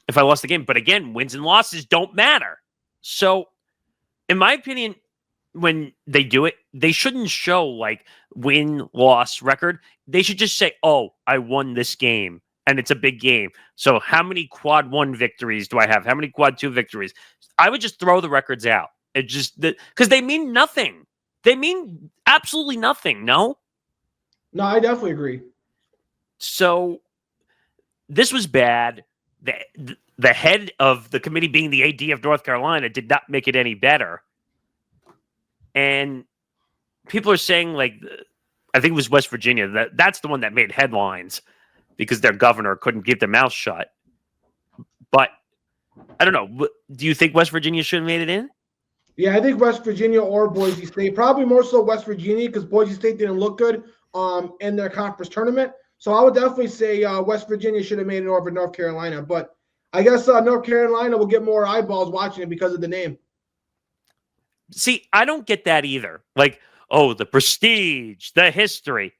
if I lost the game. But again, wins and losses don't matter. So, in my opinion, when they do it, they shouldn't show like win-loss record. They should just say, oh, I won this game, and it's a big game. So how many quad 1 victories do I have? How many quad 2 victories? I would just throw the records out. It just, because they mean nothing. They mean absolutely nothing, no? No, I definitely agree. So this was bad. The head of the committee, being the AD of North Carolina, did not make it any better. And people are saying, like, I think it was West Virginia, that's the one that made headlines because their governor couldn't keep their mouth shut. But I don't know. Do you think West Virginia should have made it in? Yeah, I think West Virginia or Boise State. Probably more so West Virginia because Boise State didn't look good in their conference tournament. So I would definitely say West Virginia should have made it over North Carolina. But I guess North Carolina will get more eyeballs watching it because of the name. See, I don't get that either. Like, oh, the prestige, the history.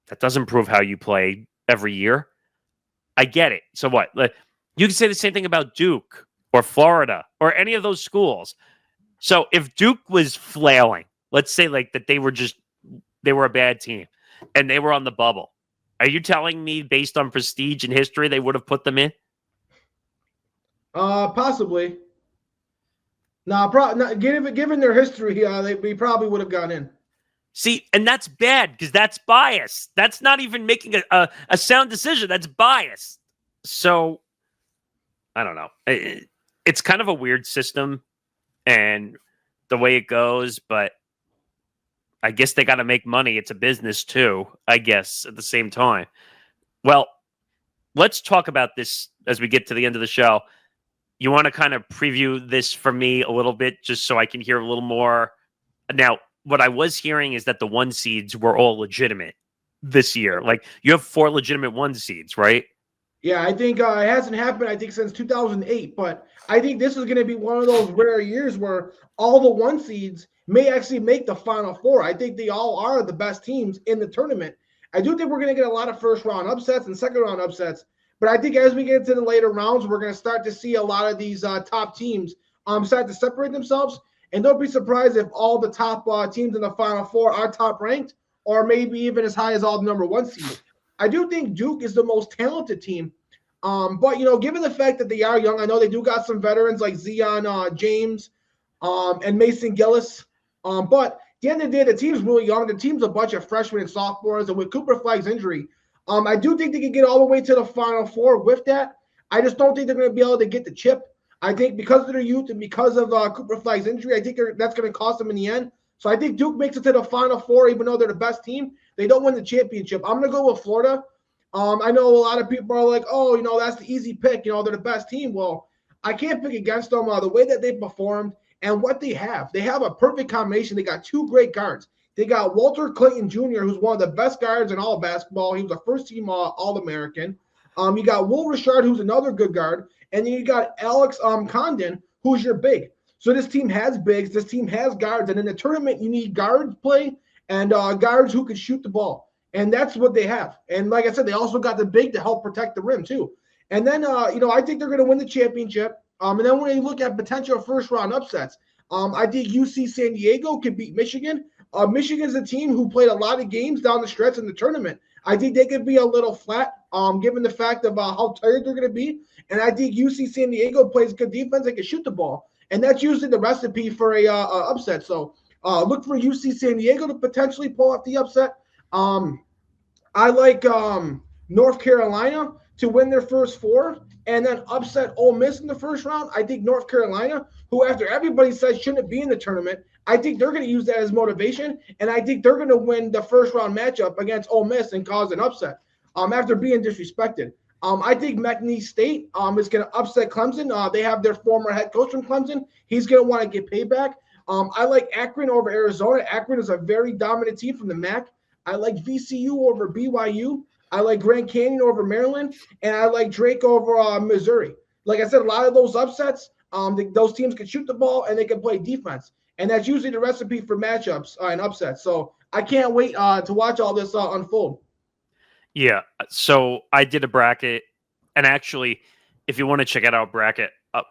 That doesn't prove how you play every year. I get it. So what? Like, you can say the same thing about Duke or Florida or any of those schools. So if Duke was flailing, let's say like that they were a bad team and they were on the bubble. Are you telling me based on prestige and history, they would have put them in? Possibly. No, given their history, we probably would have gone in. See, and that's bad because that's bias. That's not even making a sound decision. That's bias. So, I don't know. It's kind of a weird system and the way it goes, but I guess they got to make money. It's a business too, I guess, at the same time. Well, let's talk about this as we get to the end of the show. You want to kind of preview this for me a little bit just so I can hear a little more? Now, what I was hearing is that the 1 seeds were all legitimate this year. Like, you have 4 legitimate 1 seeds, right? Yeah, I think it hasn't happened, I think, since 2008. But I think this is going to be one of those rare years where all the 1 seeds may actually make the Final Four. I think they all are the best teams in the tournament. I do think we're going to get a lot of first-round upsets and second-round upsets. But I think as we get into the later rounds, we're going to start to see a lot of these top teams start to separate themselves. And don't be surprised if all the top teams in the Final Four are top-ranked or maybe even as high as all the number 1 seeds. I do think Duke is the most talented team. But, given the fact that they are young, I know they do got some veterans like Zion James and Mason Gillis. But the end of the day, the team's really young. The team's a bunch of freshmen and sophomores, and with Cooper Flag's injury, I do think they can get all the way to the Final Four with that. I just don't think they're going to be able to get the chip. I think because of their youth and because of Cooper Flag's injury, I think that's going to cost them in the end. So I think Duke makes it to the Final Four, even though they're the best team. They don't win the championship. I'm going to go with Florida. I know a lot of people are like, oh, that's the easy pick. They're the best team. Well, I can't pick against them. The way that they performed and what they have a perfect combination. They got two great guards. They got Walter Clayton Jr., who's one of the best guards in all of basketball. He was a first-team All-American. You got Will Richard, who's another good guard. And then you got Alex Condon, who's your big. So this team has bigs. This team has guards. And in the tournament, you need guards play and guards who can shoot the ball. And that's what they have. And like I said, they also got the big to help protect the rim, too. And then, I think they're going to win the championship. And then when you look at potential first-round upsets, I think UC San Diego could beat Michigan. Michigan's a team who played a lot of games down the stretch in the tournament. I think they could be a little flat, given the fact of how tired they're going to be. And I think UC San Diego plays good defense. They can shoot the ball. And that's usually the recipe for a upset. So look for UC San Diego to potentially pull off the upset. I like North Carolina to win their first four and then upset Ole Miss in the first round. I think North Carolina, who after everybody says shouldn't be in the tournament, I think they're going to use that as motivation, and I think they're going to win the first round matchup against Ole Miss and cause an upset after being disrespected. I think McNeese State is going to upset Clemson. They have their former head coach from Clemson. He's going to want to get payback. I like Akron over Arizona. Akron is a very dominant team from the MAC. I like VCU over BYU. I like Grand Canyon over Maryland, and I like Drake over Missouri. Like I said, a lot of those upsets, those teams can shoot the ball and they can play defense. And that's usually the recipe for matchups and upsets. So I can't wait to watch all this unfold. Yeah. So I did a bracket. And actually, if you want to check out our bracket,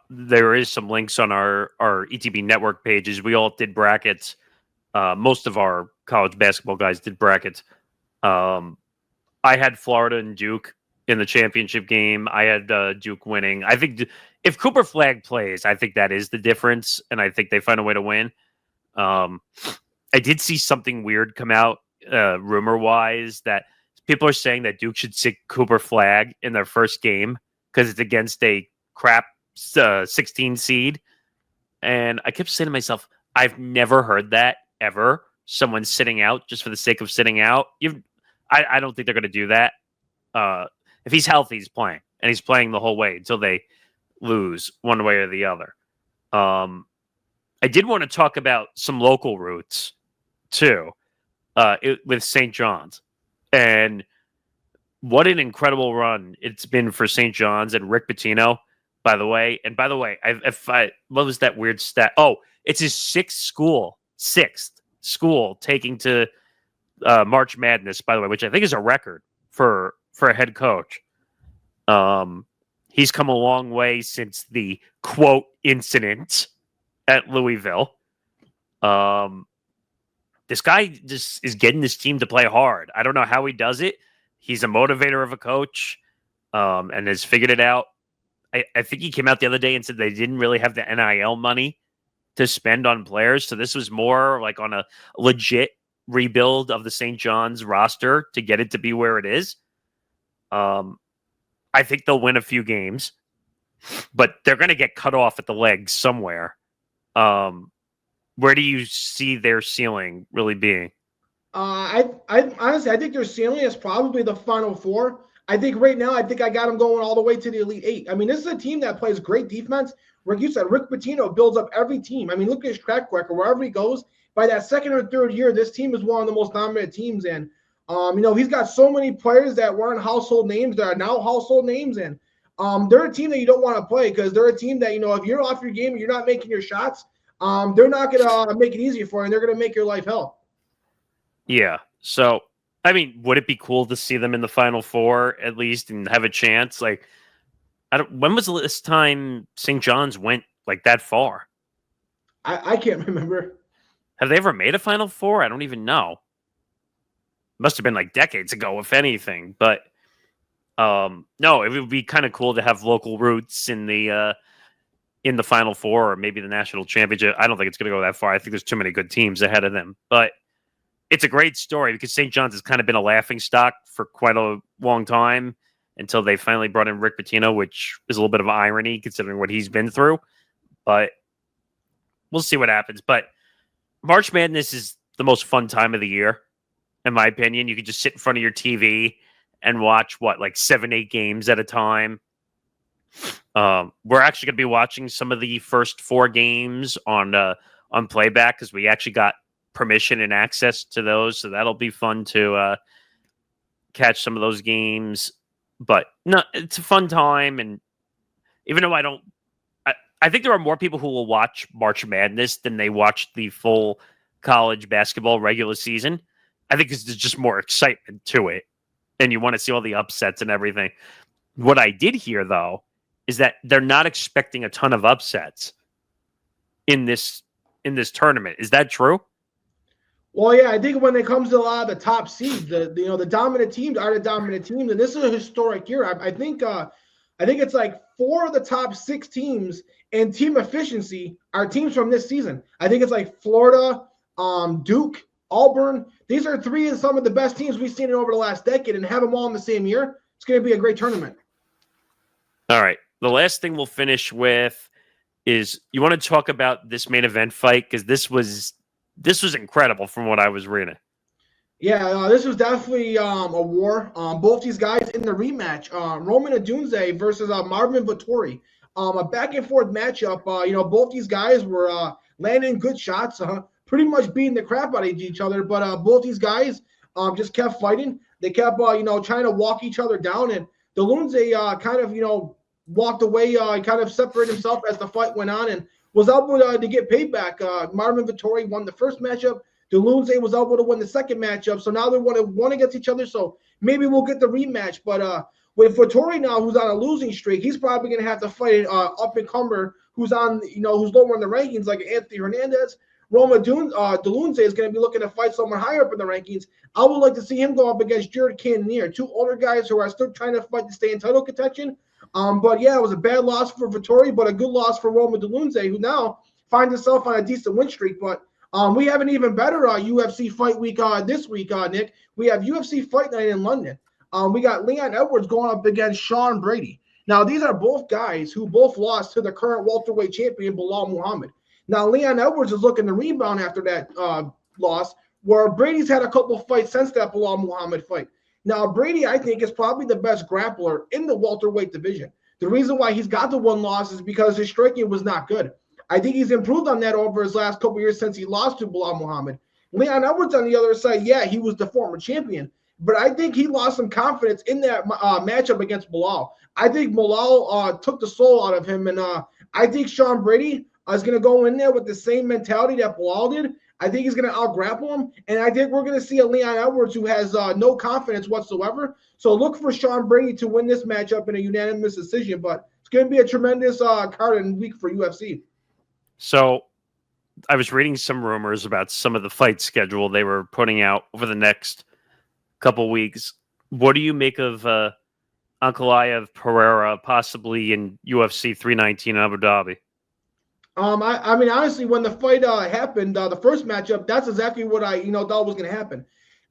there is some links on our ETB network pages. We all did brackets. Most of our college basketball guys did brackets. I had Florida and Duke in the championship game. I had Duke winning. I think if Cooper Flag plays, I think that is the difference, and I think they find a way to win. I did see something weird come out, rumor-wise, that people are saying that Duke should sit Cooper Flag in their first game because it's against a crap 16 seed. And I kept saying to myself, I've never heard that ever. Someone sitting out just for the sake of sitting out. I don't think they're going to do that. If he's healthy, he's playing. And he's playing the whole way until they lose one way or the other. I did want to talk about some local routes, too, with St. John's. And what an incredible run it's been for St. John's and Rick Pitino, by the way. And by the way, what was that weird stat? Oh, it's his sixth school taking to March Madness, by the way, which I think is a record for a head coach. He's come a long way since the quote incident at Louisville. This guy just is getting his team to play hard. I don't know how he does it. He's a motivator of a coach, and has figured it out. I think he came out the other day and said they didn't really have the NIL money to spend on players. So this was more like on a legit rebuild of the St. John's roster to get it to be where it is. I think they'll win a few games, but they're going to get cut off at the legs somewhere. Where do you see their ceiling really being? I honestly, I think their ceiling is probably the Final Four. I think right now, I got them going all the way to the Elite Eight. I mean, this is a team that plays great defense. Like you said, Rick Pitino builds up every team. I mean, look at his track record. Wherever he goes, by that second or third year, this team is one of the most dominant teams. And, he's got so many players that weren't household names that are now household names. And they're a team that you don't want to play because they're a team that, if you're off your game and you're not making your shots, they're not going to make it easy for you, and they're going to make your life hell. Yeah. So, I mean, would it be cool to see them in the Final Four at least and have a chance? Like, when was the last time St. John's went like that far? I can't remember. Have they ever made a Final Four? I don't even know. Must have been like decades ago, if anything. But no, it would be kind of cool to have local roots in the in the Final Four or maybe the national championship. I don't think it's going to go that far. I think there's too many good teams ahead of them. But it's a great story because St. John's has kind of been a laughing stock for quite a long time until they finally brought in Rick Pitino, which is a little bit of irony considering what he's been through. But we'll see what happens. But March Madness is the most fun time of the year, in my opinion. You could just sit in front of your TV and watch, like 7-8 games at a time. We're actually going to be watching some of the first 4 games on Playback because we actually got permission and access to those. So that'll be fun to catch some of those games. But no, it's a fun time. And even though I think there are more people who will watch March Madness than they watch the full college basketball regular season. I think there's just more excitement to it. And you want to see all the upsets and everything. What I did hear, though, is that they're not expecting a ton of upsets in this tournament. Is that true? Well, yeah, I think when it comes to a lot of the top seeds, the dominant teams are the dominant teams, and this is a historic year. I think it's like 4 of the top 6 teams in team efficiency are teams from this season. I think it's like Florida, Duke, Auburn. These are 3 of some of the best teams we've seen over the last decade, and have them all in the same year. It's going to be a great tournament. All right. The last thing we'll finish with is you want to talk about this main event fight because this was incredible from what I was reading. Yeah, this was definitely a war. Both these guys in the rematch, Roman Odunze versus Marvin Vettori. A back and forth matchup. Both these guys were landing good shots, pretty much beating the crap out of each other. But both these guys just kept fighting. They kept, trying to walk each other down. And Odunze kind of, walked away, kind of separated himself as the fight went on and was able to get payback. Marvin Vettori won the first matchup. Odunze was able to win the second matchup. So now they want to one against each other. So maybe we'll get the rematch. But with Vettori now, who's on a losing streak, he's probably going to have to fight up-and-comer who's on, who's lower in the rankings, like Anthony Hernandez. Roma Odunze is going to be looking to fight someone higher up in the rankings. I would like to see him go up against Jared Cannonier, 2 older guys who are still trying to fight to stay in title contention. But yeah, it was a bad loss for Vettori, but a good loss for Roma Odunze, who now finds himself on a decent win streak. But we have an even better UFC fight week this week, Nick. We have UFC Fight Night in London. We got Leon Edwards going up against Sean Brady. Now, these are both guys who both lost to the current welterweight champion, Bilal Muhammad. Now, Leon Edwards is looking to rebound after that loss, where Brady's had a couple fights since that Bilal Muhammad fight. Now, Brady, I think, is probably the best grappler in the welterweight division. The reason why he's got the 1 loss is because his striking was not good. I think he's improved on that over his last couple years since he lost to Bilal Muhammad. Leon Edwards on the other side, yeah, he was the former champion, but I think he lost some confidence in that matchup against Bilal. I think Bilal took the soul out of him, and I think Sean Brady is going to go in there with the same mentality that Bilal did. I think he's going to out-grapple him, and I think we're going to see a Leon Edwards who has no confidence whatsoever. So look for Sean Brady to win this matchup in a unanimous decision, but it's going to be a tremendous card and week for UFC. So I was reading some rumors about some of the fight schedule they were putting out over the next couple weeks. What do you make of Ankalaev Pereira possibly in UFC 319 in Abu Dhabi? I mean, honestly, when the fight happened, the first matchup, that's exactly what I, thought was going to happen.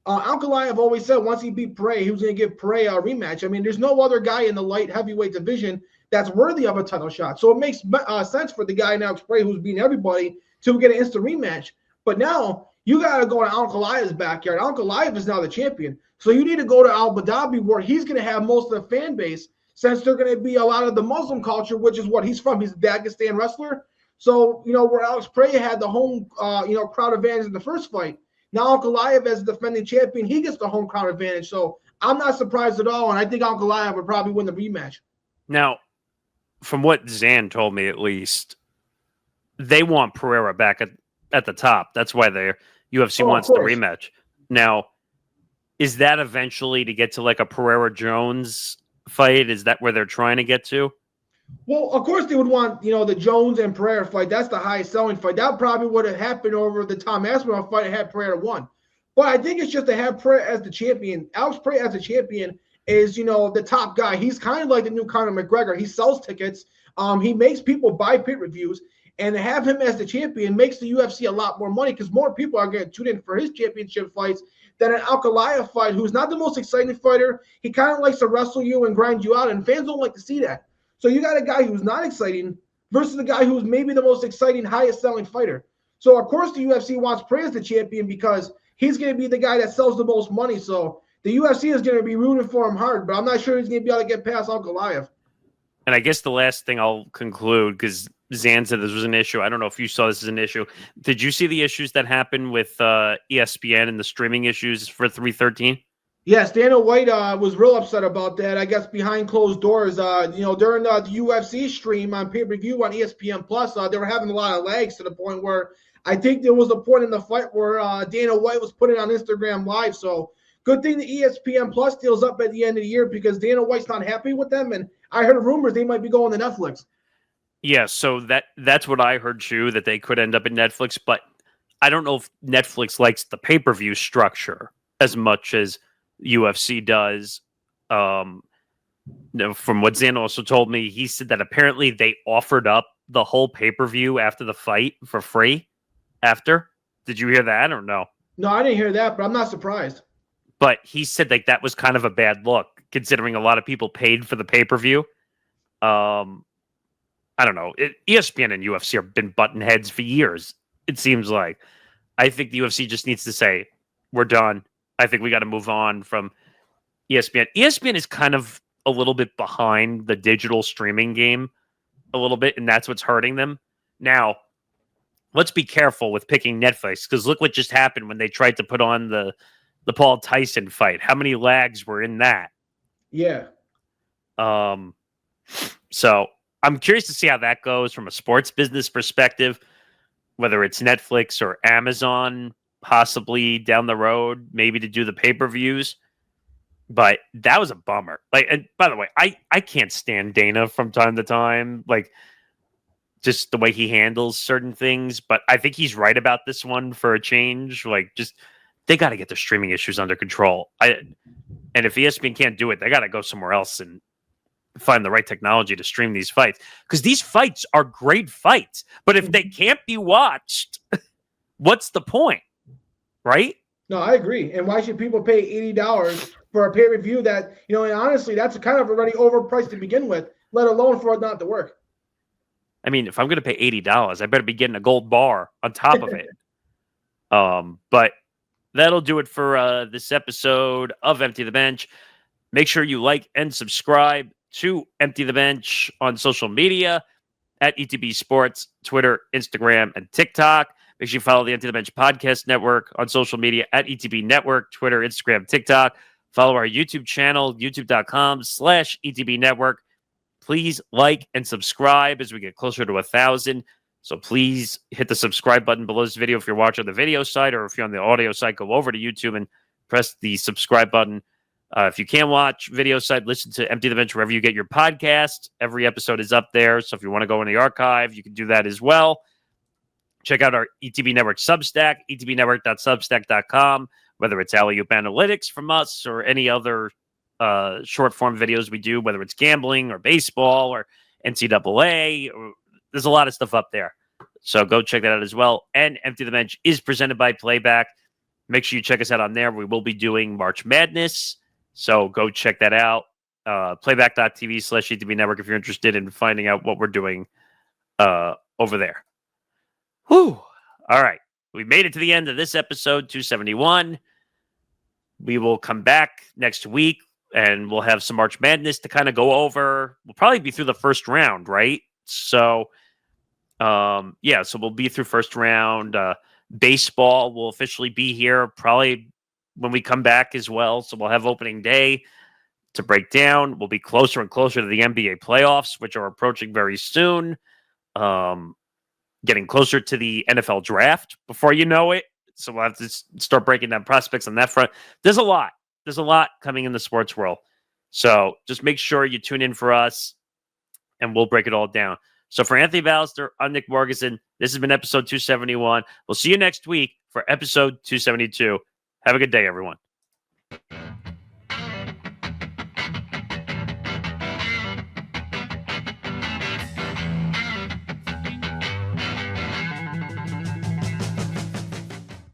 Ankalaev always said once he beat Pereira, he was going to give Pereira a rematch. I mean, there's no other guy in the light heavyweight division that's worthy of a title shot. So it makes sense for the guy now, Pereira, who's beating everybody, to get an instant rematch. But now you got to go to Ankalaev's backyard. Ankalaev is now the champion. So you need to go to Abu Dhabi where he's going to have most of the fan base, since they're going to be a lot of the Muslim culture, which is what he's from. He's a Dagestan wrestler. So, where Alex Pereira had the home, crowd advantage in the first fight, now Ankalaev as the defending champion, he gets the home crowd advantage. So I'm not surprised at all, and I think Ankalaev would probably win the rematch. Now, from what Zan told me, at least, they want Pereira back at the top. That's why UFC wants the rematch. Now, is that eventually to get to like a Pereira-Jones fight? Is that where they're trying to get to? Well, of course they would want, the Jones and Pereira fight. That's the highest selling fight. That probably would have happened over the Tom Aspinall fight had Pereira won. But I think it's just to have Pereira as the champion. Alex Pereira as a champion is, the top guy. He's kind of like the new Conor McGregor. He sells tickets. He makes people buy pay-per-views, and to have him as the champion makes the UFC a lot more money because more people are going to tune in for his championship fights than an Alcalaya fight, who's not the most exciting fighter. He kind of likes to wrestle you and grind you out, and fans don't like to see that. So you got a guy who's not exciting versus a guy who's maybe the most exciting, highest-selling fighter. So, of course, the UFC wants Prey as the champion because he's going to be the guy that sells the most money. So the UFC is going to be rooting for him hard, but I'm not sure he's going to be able to get past Alcalaya. And I guess the last thing I'll conclude, because Zan said this was an issue. I don't know if you saw this as an issue. Did you see the issues that happened with ESPN and the streaming issues for 313? Yes, Dana White was real upset about that. I guess behind closed doors, during the UFC stream on pay-per-view on ESPN Plus, they were having a lot of lags to the point where I think there was a point in the fight where Dana White was putting on Instagram Live. So good thing the ESPN Plus deals up at the end of the year because Dana White's not happy with them, and I heard rumors they might be going to Netflix. Yeah, so that's what I heard too, that they could end up in Netflix, but I don't know if Netflix likes the pay-per-view structure as much as UFC does. From what Zan also told me, he said that apparently they offered up the whole pay-per-view after the fight for free after. Did you hear that or no? No, I didn't hear that, but I'm not surprised. But he said like that was kind of a bad look, considering a lot of people paid for the pay-per-view. I don't know. ESPN and UFC have been button heads for years, it seems like. I think the UFC just needs to say, we're done. I think we got to move on from ESPN. ESPN is kind of a little bit behind the digital streaming game a little bit, and that's what's hurting them. Now, let's be careful with picking Netflix, because look what just happened when they tried to put on the Paul Tyson fight. How many lags were in that? Yeah. So I'm curious to see how that goes from a sports business perspective, whether it's Netflix or Amazon, possibly down the road, maybe to do the pay-per-views. But that was a bummer. Like, and by the way, I can't stand Dana from time to time, like just the way he handles certain things. But I think he's right about this one for a change. Like, just they got to get their streaming issues under control. And if ESPN can't do it, they got to go somewhere else and find the right technology to stream these fights, because these fights are great fights. But if they can't be watched, what's the point, right? No, I agree. And why should people pay $80 for a pay-per-view that, and honestly, that's kind of already overpriced to begin with, let alone for it not to work? I mean, if I'm going to pay $80, I better be getting a gold bar on top of it. But that'll do it for this episode of Empty the Bench. Make sure you like and subscribe to Empty the Bench on social media at ETB Sports, Twitter, Instagram, and TikTok. Make sure you follow the Empty the Bench podcast network on social media at ETB Network, Twitter, Instagram, TikTok. Follow our YouTube channel, youtube.com/ETB Network. Please like and subscribe as we get closer to 1,000. So please hit the subscribe button below this video if you're watching the video side, or if you're on the audio side, go over to YouTube and press the subscribe button. If you can't watch video side, listen to Empty the Bench wherever you get your podcast. Every episode is up there. So if you want to go in the archive, you can do that as well. Check out our ETB Network Substack, etbnetwork.substack.com, whether it's Alley-Oop Analytics from us or any other short form videos we do, whether it's gambling or baseball or NCAA. There's a lot of stuff up there. So go check that out as well. And Empty the Bench is presented by Playback. Make sure you check us out on there. We will be doing March Madness. So go check that out. Playback.tv/ETB Network if you're interested in finding out what we're doing over there. Whew. All right. We made it to the end of this episode, 271. We will come back next week and we'll have some March Madness to kind of go over. We'll probably be through the first round, right? So, so we'll be through first round. Baseball will officially be here probably when we come back as well. So we'll have opening day to break down. We'll be closer and closer to the NBA playoffs, which are approaching very soon. Getting closer to the NFL draft before you know it. So we'll have to start breaking down prospects on that front. There's a lot coming in the sports world. So just make sure you tune in for us and we'll break it all down. So for Anthony Balester, I'm Nick Morgasen. This has been episode 271. We'll see you next week for episode 272. Have a good day, everyone.